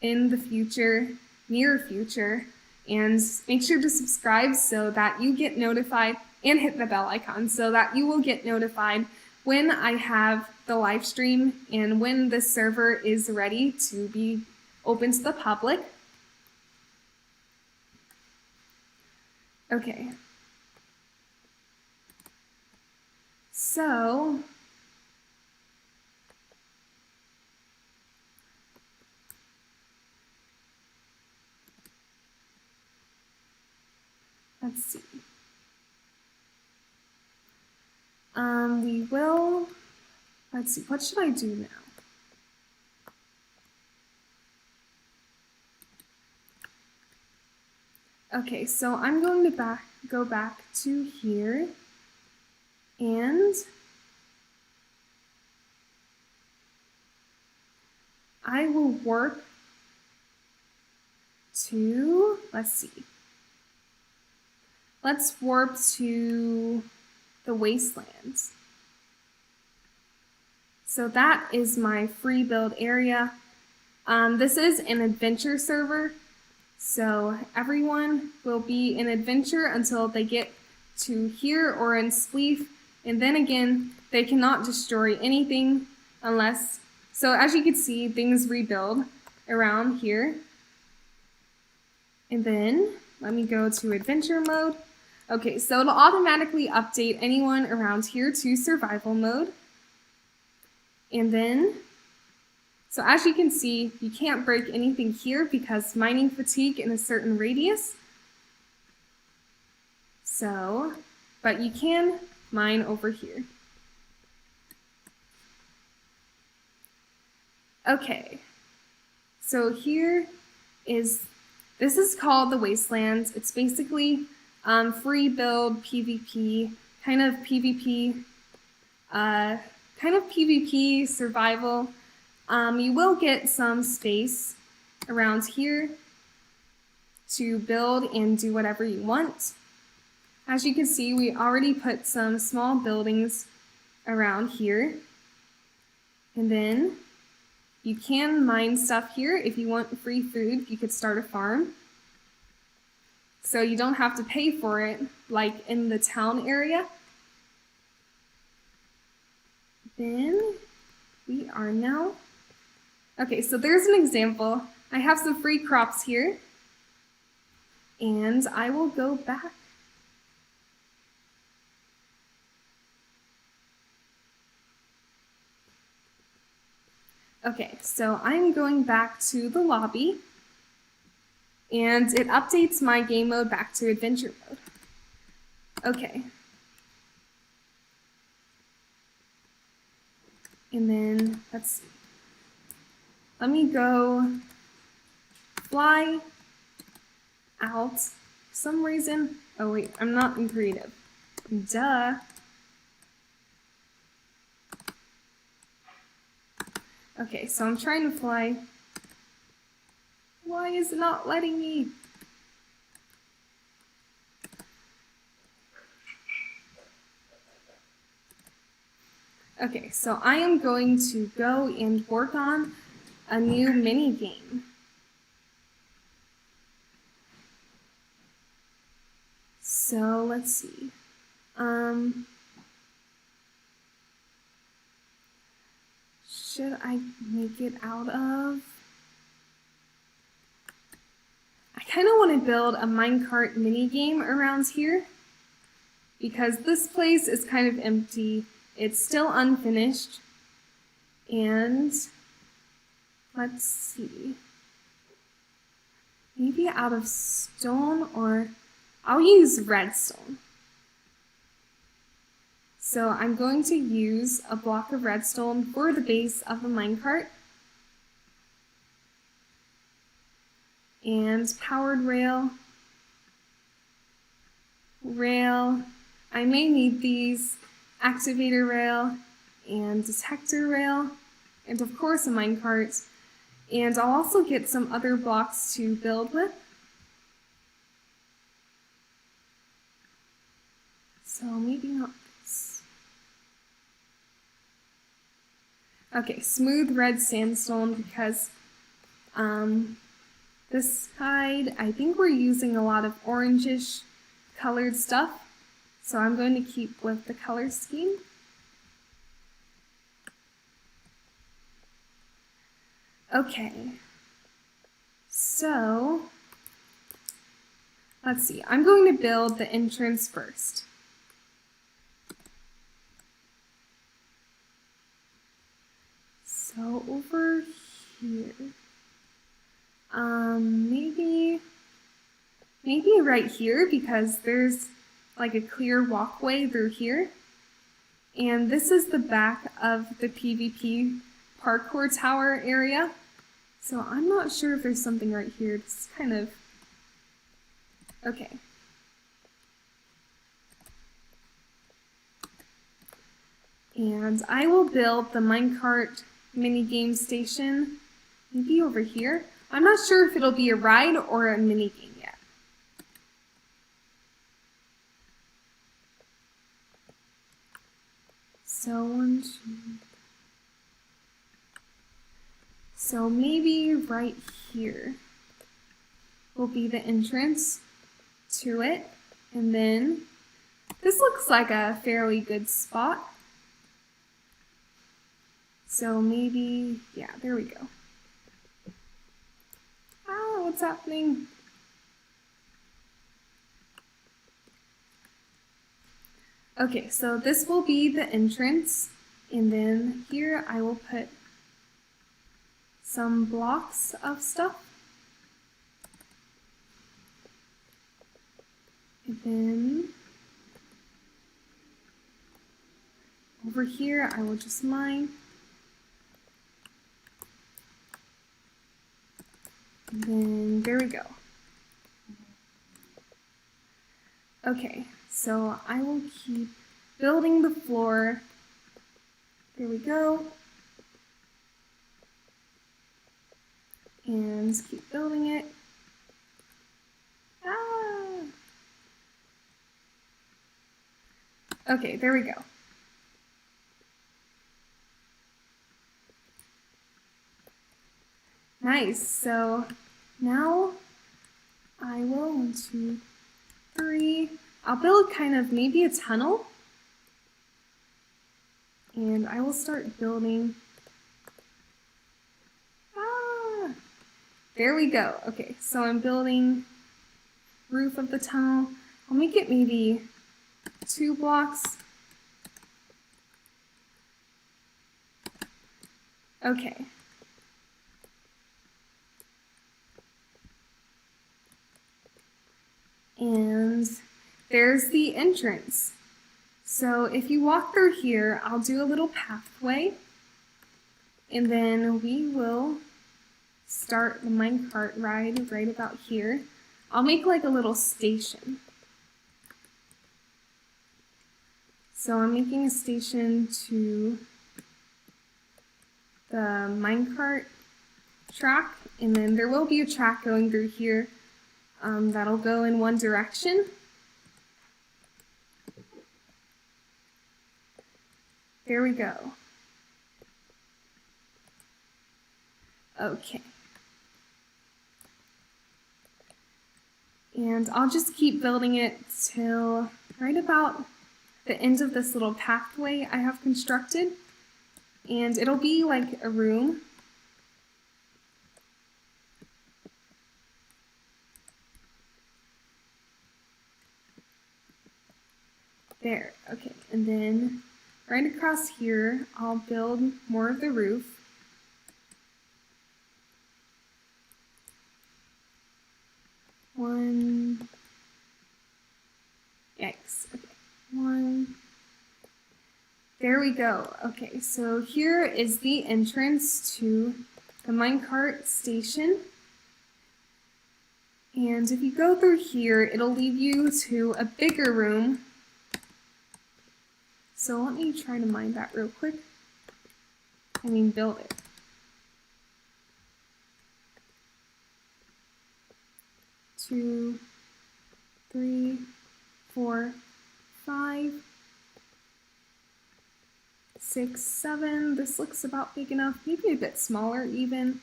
in the future, near future, and make sure to subscribe so that you get notified, and hit the bell icon so that you will get notified when I have the live stream and when the server is ready to be open to the public. Okay. So let's see. Let's see, what should I do now? Okay, so I'm going to go back to here, and I will warp to, let's see. Let's warp to the wastelands. So that is my free build area. This is an adventure server, so everyone will be in adventure until they get to here or in Spleef, and then again, they cannot destroy anything unless, so as you can see, things rebuild around here. And then, let me go to adventure mode. Okay, so it'll automatically update anyone around here to survival mode. And then, so as you can see, you can't break anything here because mining fatigue in a certain radius. So, but you can mine over here. Okay, so here is, this is called the Wastelands. It's basically free build PvP, kind of PvP survival. You will get some space around here to build and do whatever you want. As you can see, we already put some small buildings around here. And then you can mine stuff here. If you want free food, you could start a farm. So you don't have to pay for it like in the town area. Then we are now, okay, so there's an example. I have some free crops here, and I will go back. Okay, so I'm going back to the lobby, and it updates my game mode back to adventure mode. Okay. And then, let's see. Let me go fly out. For some reason, oh wait, I'm not in creative. Duh. Okay, so I'm trying to fly. Why is it not letting me? Okay, so I am going to go and work on a new mini game. So let's see. Should I make it out of? I kind of want to build a minecart mini game around here because this place is kind of empty. It's still unfinished. And let's see. Maybe out of stone, or I'll use redstone. So I'm going to use a block of redstone for the base of the minecart. And powered rail. Rail. I may need these. Activator rail and detector rail. And of course a minecart. And I'll also get some other blocks to build with. So maybe not this. Okay, smooth red sandstone because this side, I think we're using a lot of orangish colored stuff. So I'm going to keep with the color scheme. Okay, so let's see. I'm going to build the entrance first. So over here, maybe right here because there's like a clear walkway through here. And this is the back of the PvP parkour tower area. So I'm not sure if there's something right here. It's kind of, okay. And I will build the minecart minigame station maybe over here. I'm not sure if it'll be a ride or a mini game yet. So maybe right here will be the entrance to it. And then this looks like a fairly good spot. So maybe, yeah, there we go. Ah, what's happening? Okay, so this will be the entrance, and then here I will put some blocks of stuff. And then over here I will just mine. And then there we go. Okay, so I will keep building the floor. There we go. And keep building it. Ah! Okay, there we go. Nice, so now I will, 1, 2, 3, I'll build kind of maybe a tunnel. And I will start building. Ah, there we go. Okay, so I'm building roof of the tunnel. I'll make it maybe 2 blocks. Okay. And there's the entrance. So if you walk through here, I'll do a little pathway, and then we will start the minecart ride right about here. I'll make like a little station. So I'm making a station to the minecart track, and then there will be a track going through here that'll go in one direction. There we go. Okay. And I'll just keep building it till right about the end of this little pathway I have constructed. And it'll be like a room. There, okay, and then right across here, I'll build more of the roof. One, yikes, okay, 1. There we go. Okay, so here is the entrance to the minecart station. And if you go through here, it'll lead you to a bigger room. So let me try to mine that real quick. Build it. Two, 3, 4, 5, 6, 7. This looks about big enough, maybe a bit smaller even.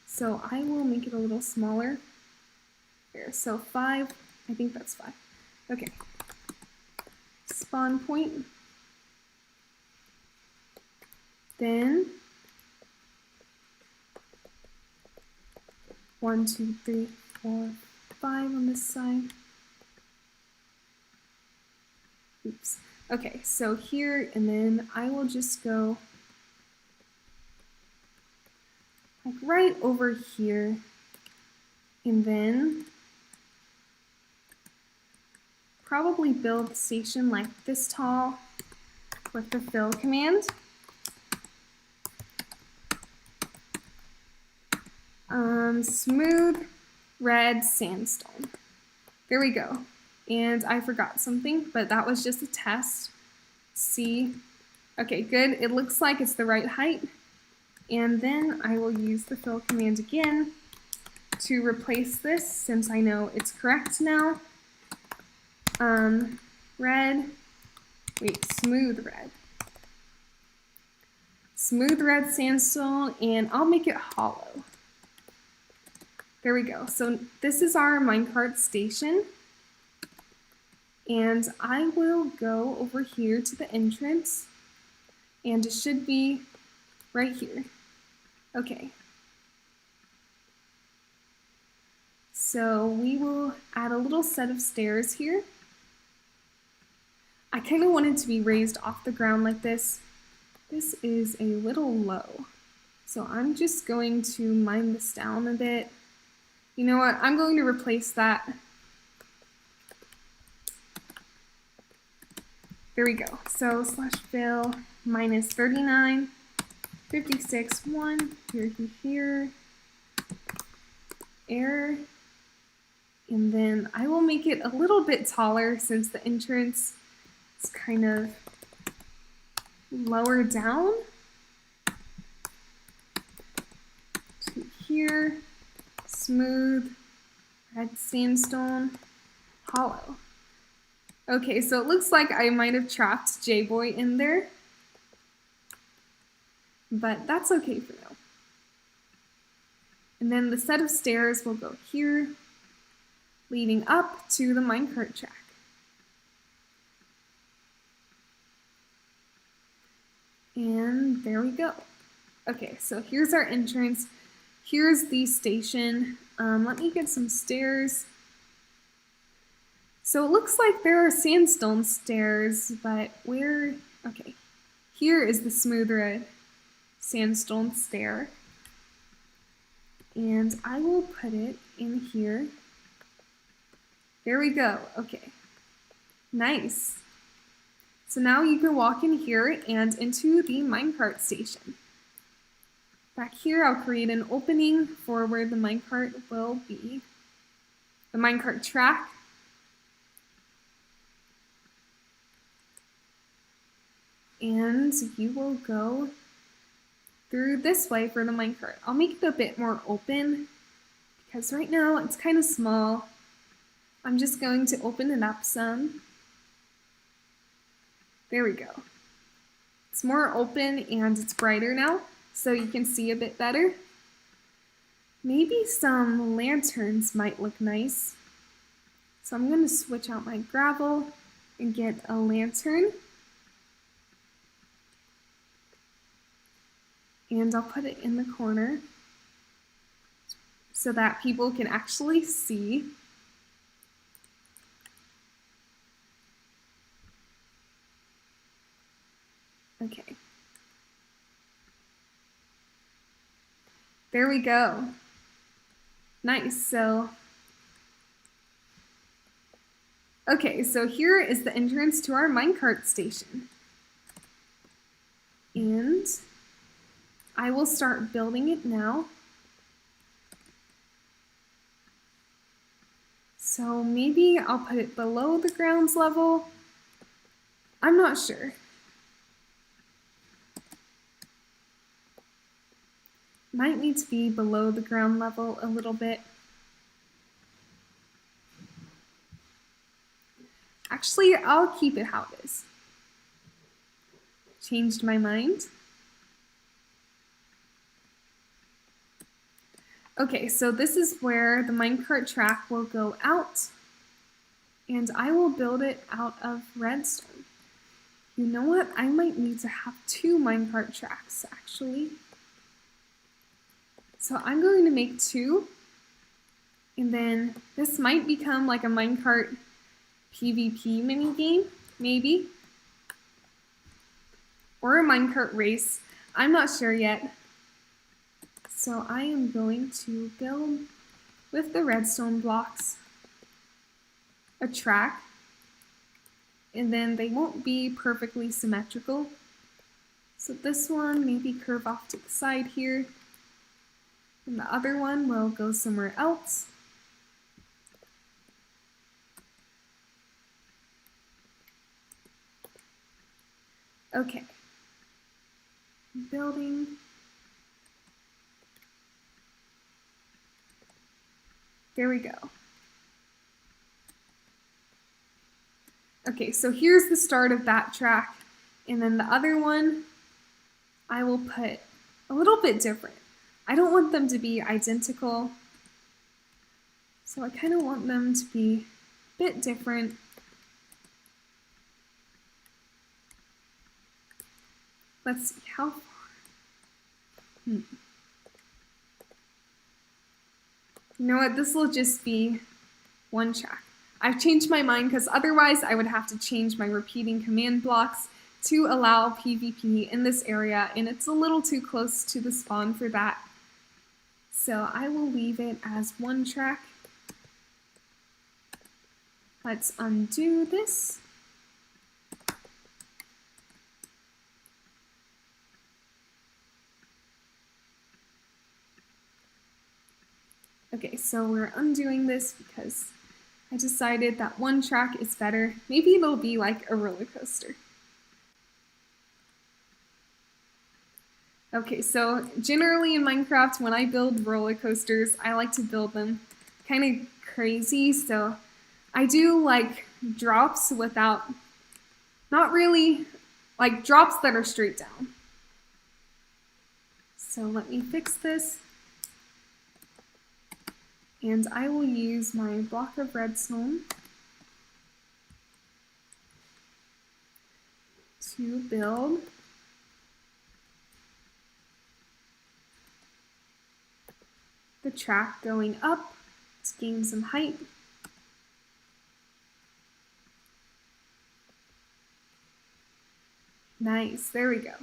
So I will make it a little smaller. There, so 5, I think that's 5. Okay. Spawn point. Then 1, 2, 3, 4, 5 on this side. Oops. Okay, so here, and then I will just go like right over here, and then probably build the station like this tall with the fill command. Smooth red sandstone. There we go. And I forgot something, but that was just a test. See? Okay, good. It looks like it's the right height. And then I will use the fill command again to replace this since I know it's correct now. Smooth red. Smooth red sandstone, and I'll make it hollow. There we go. So this is our minecart station. And I will go over here to the entrance, and it should be right here. Okay. So we will add a little set of stairs here. I kind of want it to be raised off the ground like this. This is a little low. So I'm just going to mine this down a bit. You know what? I'm going to replace that. There we go. So /fill minus 39, 56, 1, here, error. And then I will make it a little bit taller since the entrance is kind of lower down. To here, smooth, red sandstone, hollow. Okay, so it looks like I might have trapped J-Boy in there, but that's okay for now. And then the set of stairs will go here, leading up to the minecart track. And there we go. Okay, so here's our entrance. Here's the station. Let me get some stairs. So it looks like there are sandstone stairs, but where? Okay, here is the smooth red sandstone stair. And I will put it in here. There we go. Okay, nice. So now you can walk in here and into the minecart station. Back here, I'll create an opening for where the minecart will be. The minecart track. And you will go through this way for the minecart. I'll make it a bit more open because right now it's kind of small. I'm just going to open it up some. There we go. It's more open and it's brighter now, so you can see a bit better. Maybe some lanterns might look nice. So I'm going to switch out my gravel and get a lantern. And I'll put it in the corner so that people can actually see. Okay. There we go. Nice. Okay, so here is the entrance to our minecart station. And I will start building it now. So maybe I'll put it below the ground level. I'm not sure. Might need to be below the ground level a little bit. Actually, I'll keep it how it is. Changed my mind. Okay, so this is where the minecart track will go out, and I will build it out of redstone. You know what? I might need to have 2 minecart tracks, actually. So I'm going to make 2, and then this might become like a minecart PvP minigame, maybe. Or a minecart race. I'm not sure yet. So I am going to build with the redstone blocks a track, and then they won't be perfectly symmetrical. So this one maybe curve off to the side here, and the other one will go somewhere else. Okay, building. There we go. Okay, so here's the start of that track, and then the other one I will put a little bit different. I don't want them to be identical, so I kind of want them to be a bit different. Let's see, how far? You know what, this will just be one track. I've changed my mind because otherwise I would have to change my repeating command blocks to allow PvP in this area, and it's a little too close to the spawn for that. So I will leave it as one track. Let's undo this. Okay, so we're undoing this because I decided that one track is better. Maybe it'll be like a roller coaster. Okay, so generally in Minecraft, when I build roller coasters, I like to build them kind of crazy. So I do like drops without, not really, like drops that are straight down. So let me fix this. And I will use my block of redstone to build the track going up to gain some height. Nice, there we go.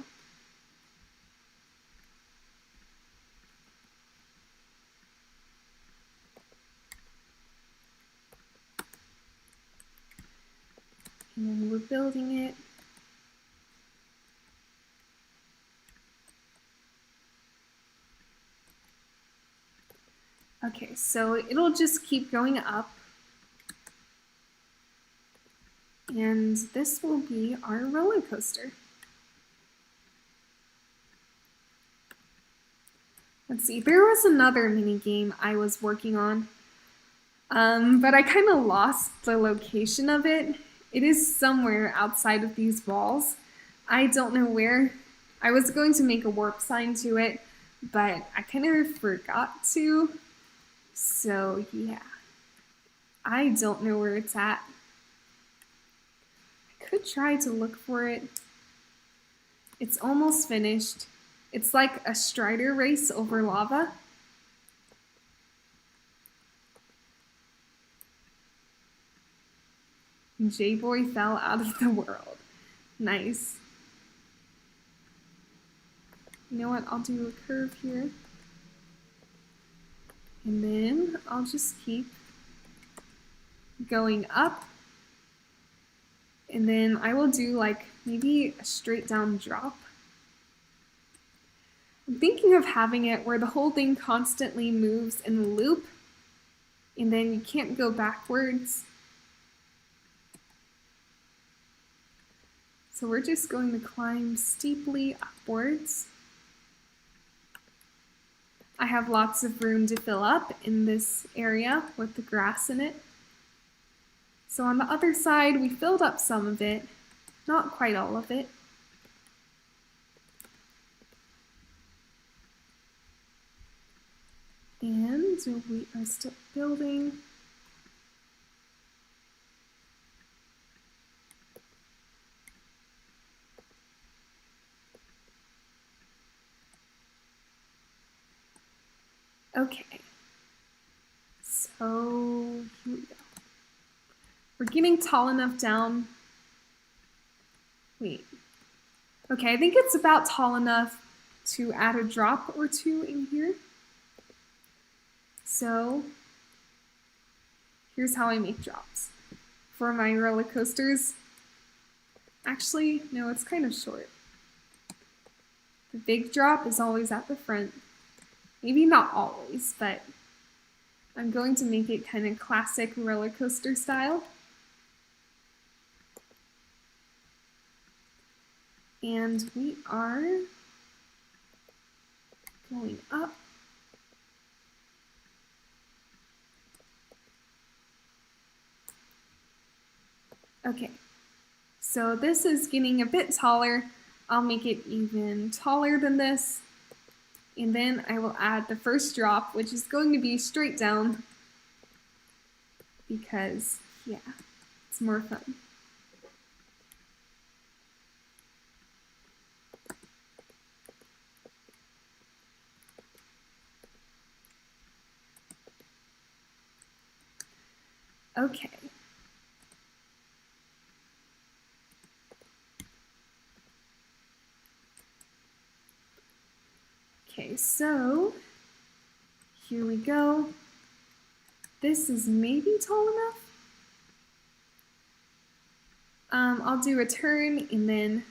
And then we're building it. Okay, so it'll just keep going up. And this will be our roller coaster. Let's see, there was another mini game I was working on, but I kind of lost the location of it. It is somewhere outside of these walls. I don't know where. I was going to make a warp sign to it, but I kind of forgot to. So yeah, I don't know where it's at. I could try to look for it. It's almost finished. It's like a Strider race over lava. J-Boy fell out of the world. Nice. You know what? I'll do a curve here. And then I'll just keep going up. And then I will do like maybe a straight down drop. I'm thinking of having it where the whole thing constantly moves in a loop, and then you can't go backwards. So we're just going to climb steeply upwards. I have lots of room to fill up in this area with the grass in it. So on the other side, we filled up some of it, not quite all of it. And we are still building. Okay, so here we go. We're getting tall enough down. Wait. Okay, I think it's about tall enough to add a drop or two in here. So here's how I make drops. For my roller coasters, actually, no, it's kind of short. The big drop is always at the front. Maybe not always, but I'm going to make it kind of classic roller coaster style. And we are going up. Okay, so this is getting a bit taller. I'll make it even taller than this. And then I will add the first drop, which is going to be straight down because, yeah, it's more fun. Okay. Okay, so here we go. This is maybe tall enough. I'll do a turn and then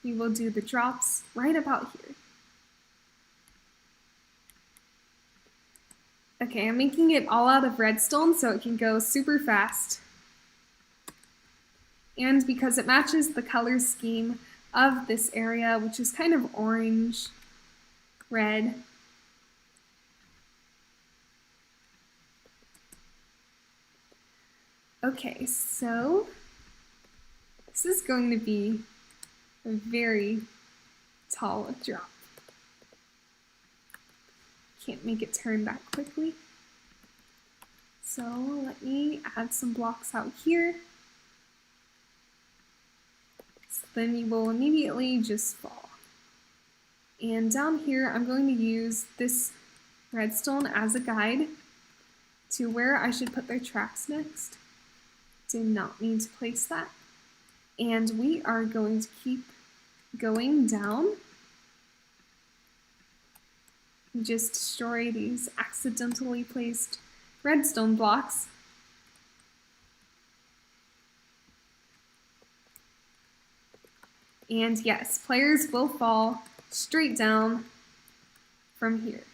we will do the drops right about here. Okay, I'm making it all out of redstone so it can go super fast. And because it matches the color scheme of this area, which is kind of orange, red. Okay, so this is going to be a very tall drop. Can't make it turn that quickly. So let me add some blocks out here. So then you will immediately just fall. And down here, I'm going to use this redstone as a guide to where I should put their tracks next. Did not mean to place that. And we are going to keep going down. Just destroy these accidentally placed redstone blocks. And yes, players will fall straight down from here.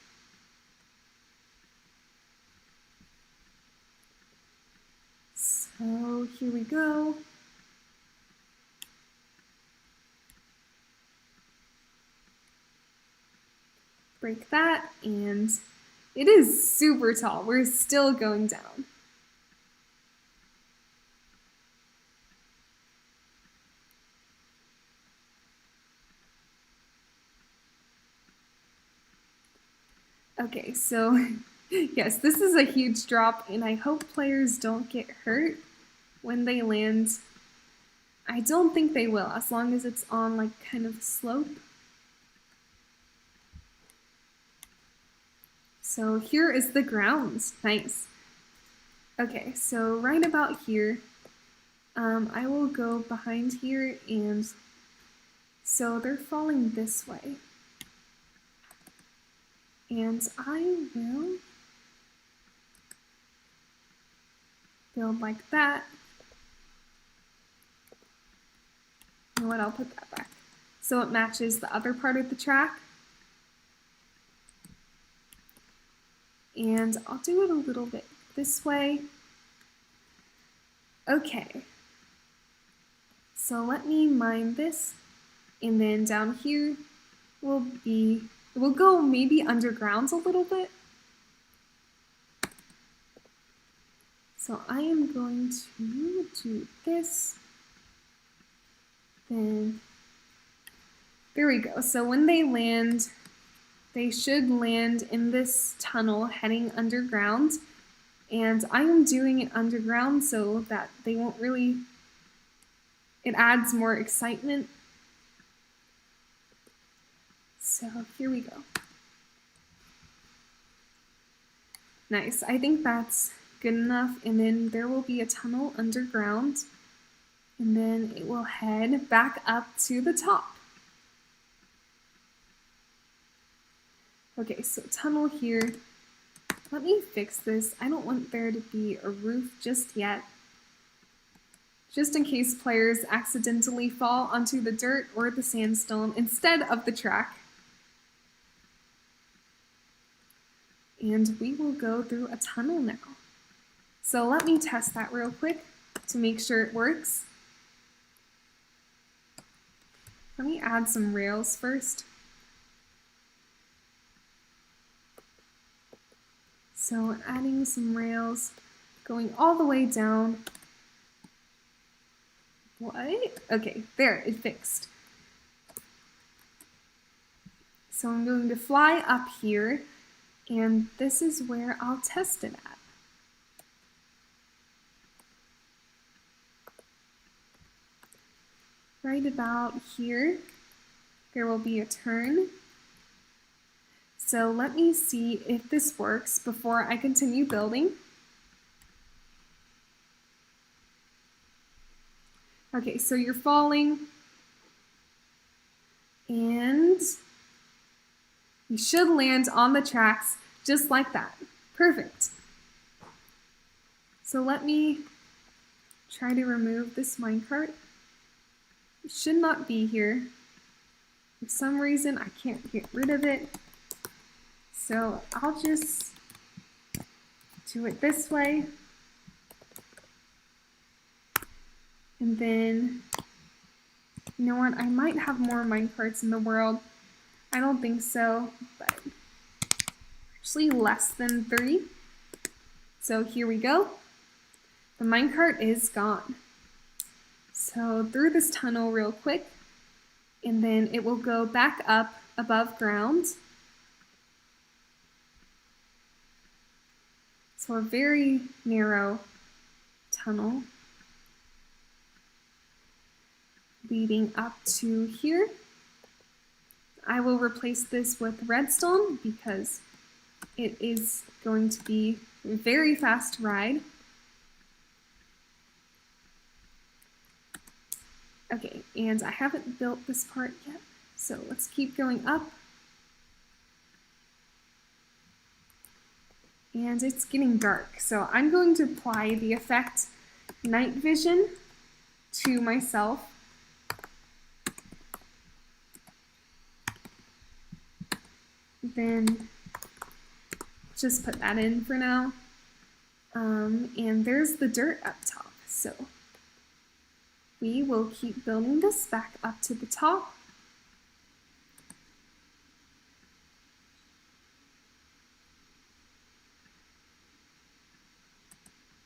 So here we go. Break that, and it is super tall. We're still going down. Okay, so yes, this is a huge drop, and I hope players don't get hurt when they land. I don't think they will, as long as it's on like kind of a slope. So here is the ground. Nice. Okay, so right about here, I will go behind here, and so they're falling this way. And I will build like that. You know what, I'll put that back. So it matches the other part of the track. And I'll do it a little bit this way. Okay. So let me mine this. And then down here will be, we'll go maybe underground a little bit. So I am going to do this. Then, there we go. So when they land, they should land in this tunnel heading underground. And I am doing it underground so that they won't really, it adds more excitement. So here we go. Nice, I think that's good enough. And then there will be a tunnel underground. And then it will head back up to the top. Okay, so tunnel here. Let me fix this. I don't want there to be a roof just yet. Just in case players accidentally fall onto the dirt or the sandstone instead of the track. And we will go through a tunnel now. So let me test that real quick to make sure it works. Let me add some rails first. So adding some rails, going all the way down. What? Okay, there, it fixed. So I'm going to fly up here, and this is where I'll test it at. Right about here, there will be a turn. So let me see if this works before I continue building. Okay, so you're falling, and you should land on the tracks just like that. Perfect. So let me try to remove this minecart. It should not be here. For some reason, I can't get rid of it. So I'll just do it this way. And then, you know what, I might have more minecarts in the world. I don't think so, but actually less than 3. So here we go. The minecart is gone. So through this tunnel real quick, and then it will go back up above ground. So a very narrow tunnel leading up to here. I will replace this with redstone because it is going to be a very fast ride. Okay, and I haven't built this part yet, so let's keep going up. And it's getting dark, so I'm going to apply the effect night vision to myself. Then just put that in for now. And there's the dirt up top, so we will keep building this back up to the top.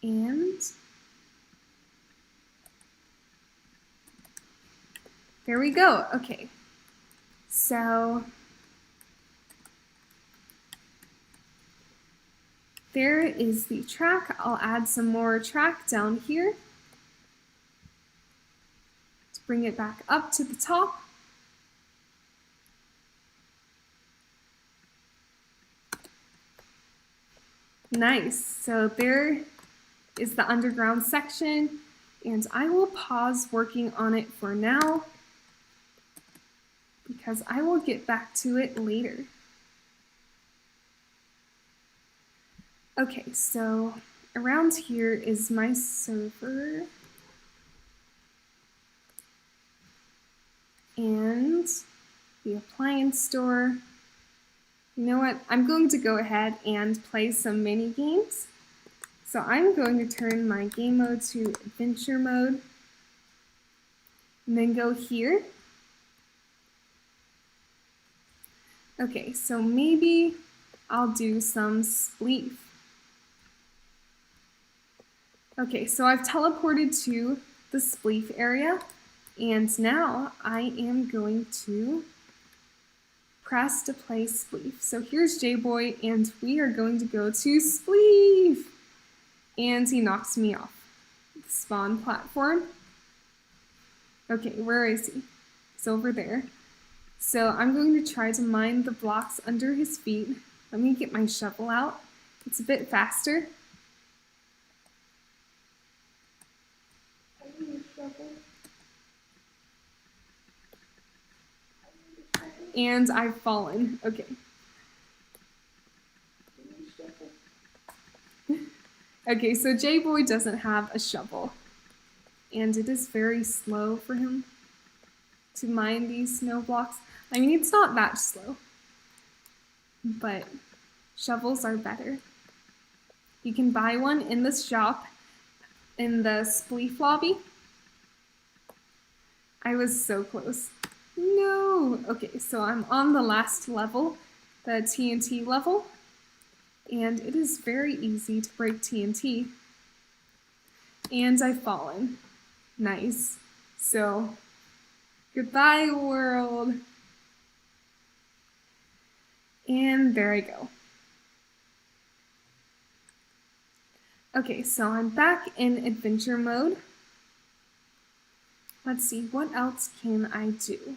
And there we go. Okay, so there is the track. I'll add some more track down here to bring it back up to the top. Nice. So there is the underground section, and I will pause working on it for now because I will get back to it later. Okay, so around here is my server. And the appliance store. You know what? I'm going to go ahead and play some mini games. So I'm going to turn my game mode to adventure mode. And then go here. Okay, so maybe I'll do some spleef. Okay, so I've teleported to the spleef area, and now I am going to press to play spleef. So here's J-Boy, and we are going to go to spleef. And he knocks me off the spawn platform. Okay, where is he? He's over there. So I'm going to try to mine the blocks under his feet. Let me get my shovel out. It's a bit faster. And I've fallen. Okay. Okay, so J-Boy doesn't have a shovel. And it is very slow for him to mine these snow blocks. I mean, it's not that slow, but shovels are better. You can buy one in the shop in the spleef lobby. I was so close. No! Okay, so I'm on the last level, the TNT level, and it is very easy to break TNT. And I've fallen. Nice. So, goodbye world. And there I go. Okay, so I'm back in adventure mode. Let's see, what else can I do?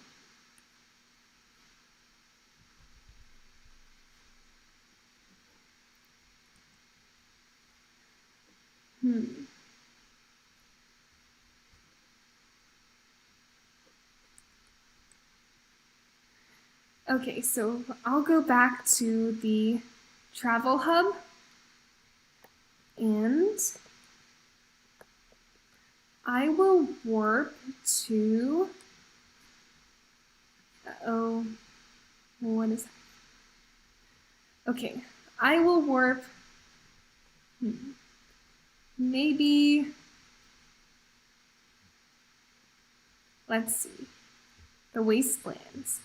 Okay, so I'll go back to the travel hub and I will warp to, what is that? Okay, I will warp, maybe, let's see, the wastelands.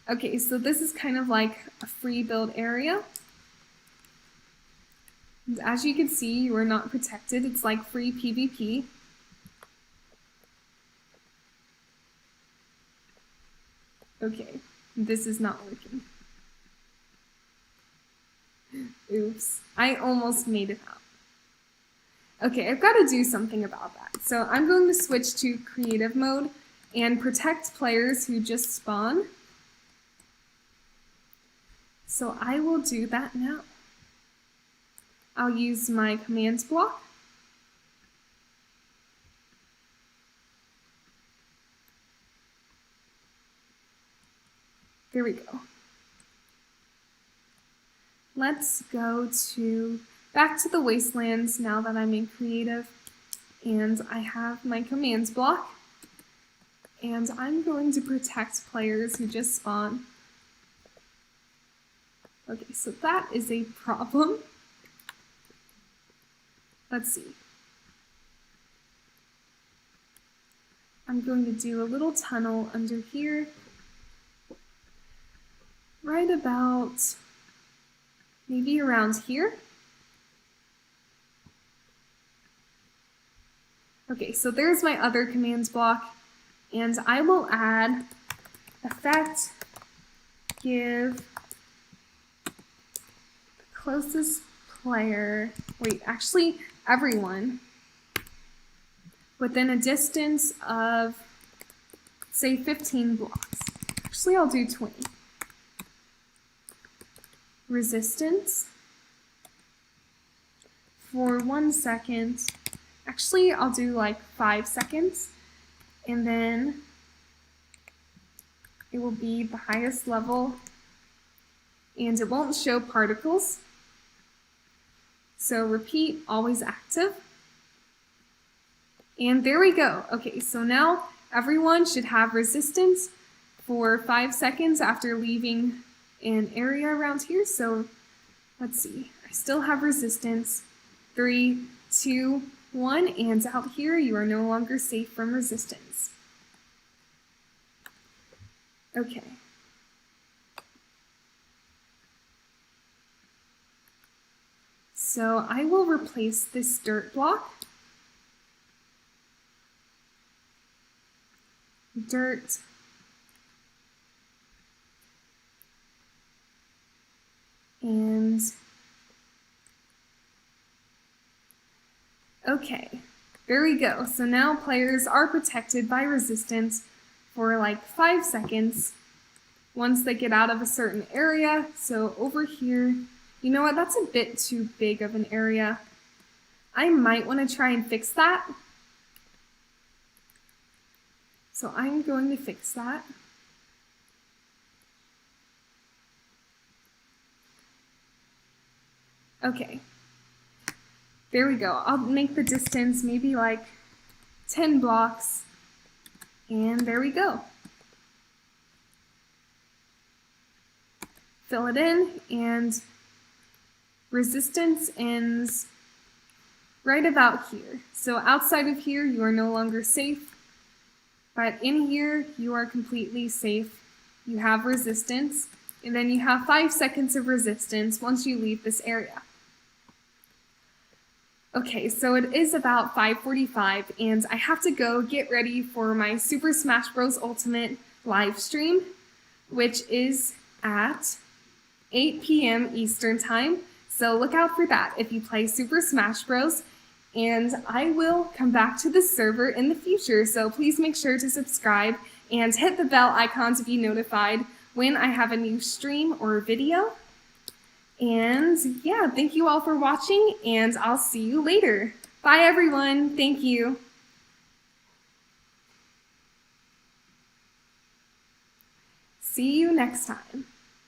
Okay, so this is kind of like a free build area. And as you can see, you are not protected. It's like free PvP. Okay, this is not working. Oops, I almost made it out. Okay, I've got to do something about that. So I'm going to switch to creative mode and protect players who just spawn. So I will do that now. I'll use my commands block. There we go. Let's go back to the wastelands now that I'm in creative and I have my commands block. And I'm going to protect players who just spawn. Okay, so that is a problem. Let's see. I'm going to do a little tunnel under here. Right about maybe around here. Okay, so there's my other commands block. And I will add effect, give closest player, wait, actually everyone within a distance of, say, 15 blocks. Actually, I'll do 20. Resistance for 1 second. Actually, I'll do like 5 seconds. And then it will be the highest level and it won't show particles. So repeat, always active. And there we go. Okay, so now everyone should have resistance for 5 seconds after leaving an area around here. So let's see, I still have resistance. 3, 2, 1, and out here you are no longer safe from resistance. Okay. So I will replace this dirt block. Dirt. And okay, there we go. So now players are protected by resistance for like 5 seconds once they get out of a certain area. So over here, you know what, that's a bit too big of an area. I might want to try and fix that. So I'm going to fix that. Okay, there we go. I'll make the distance maybe like 10 blocks, and there we go. Fill it in, and resistance ends right about here. So outside of here, you are no longer safe, but in here, you are completely safe. You have resistance, and then you have 5 seconds of resistance once you leave this area. Okay, so it is about 5:45 and I have to go get ready for my Super Smash Bros. Ultimate live stream, which is at 8 p.m. Eastern Time. So look out for that if you play Super Smash Bros. And I will come back to the server in the future, so please make sure to subscribe and hit the bell icon to be notified when I have a new stream or video. And yeah, thank you all for watching, and I'll see you later. Bye everyone, thank you. See you next time.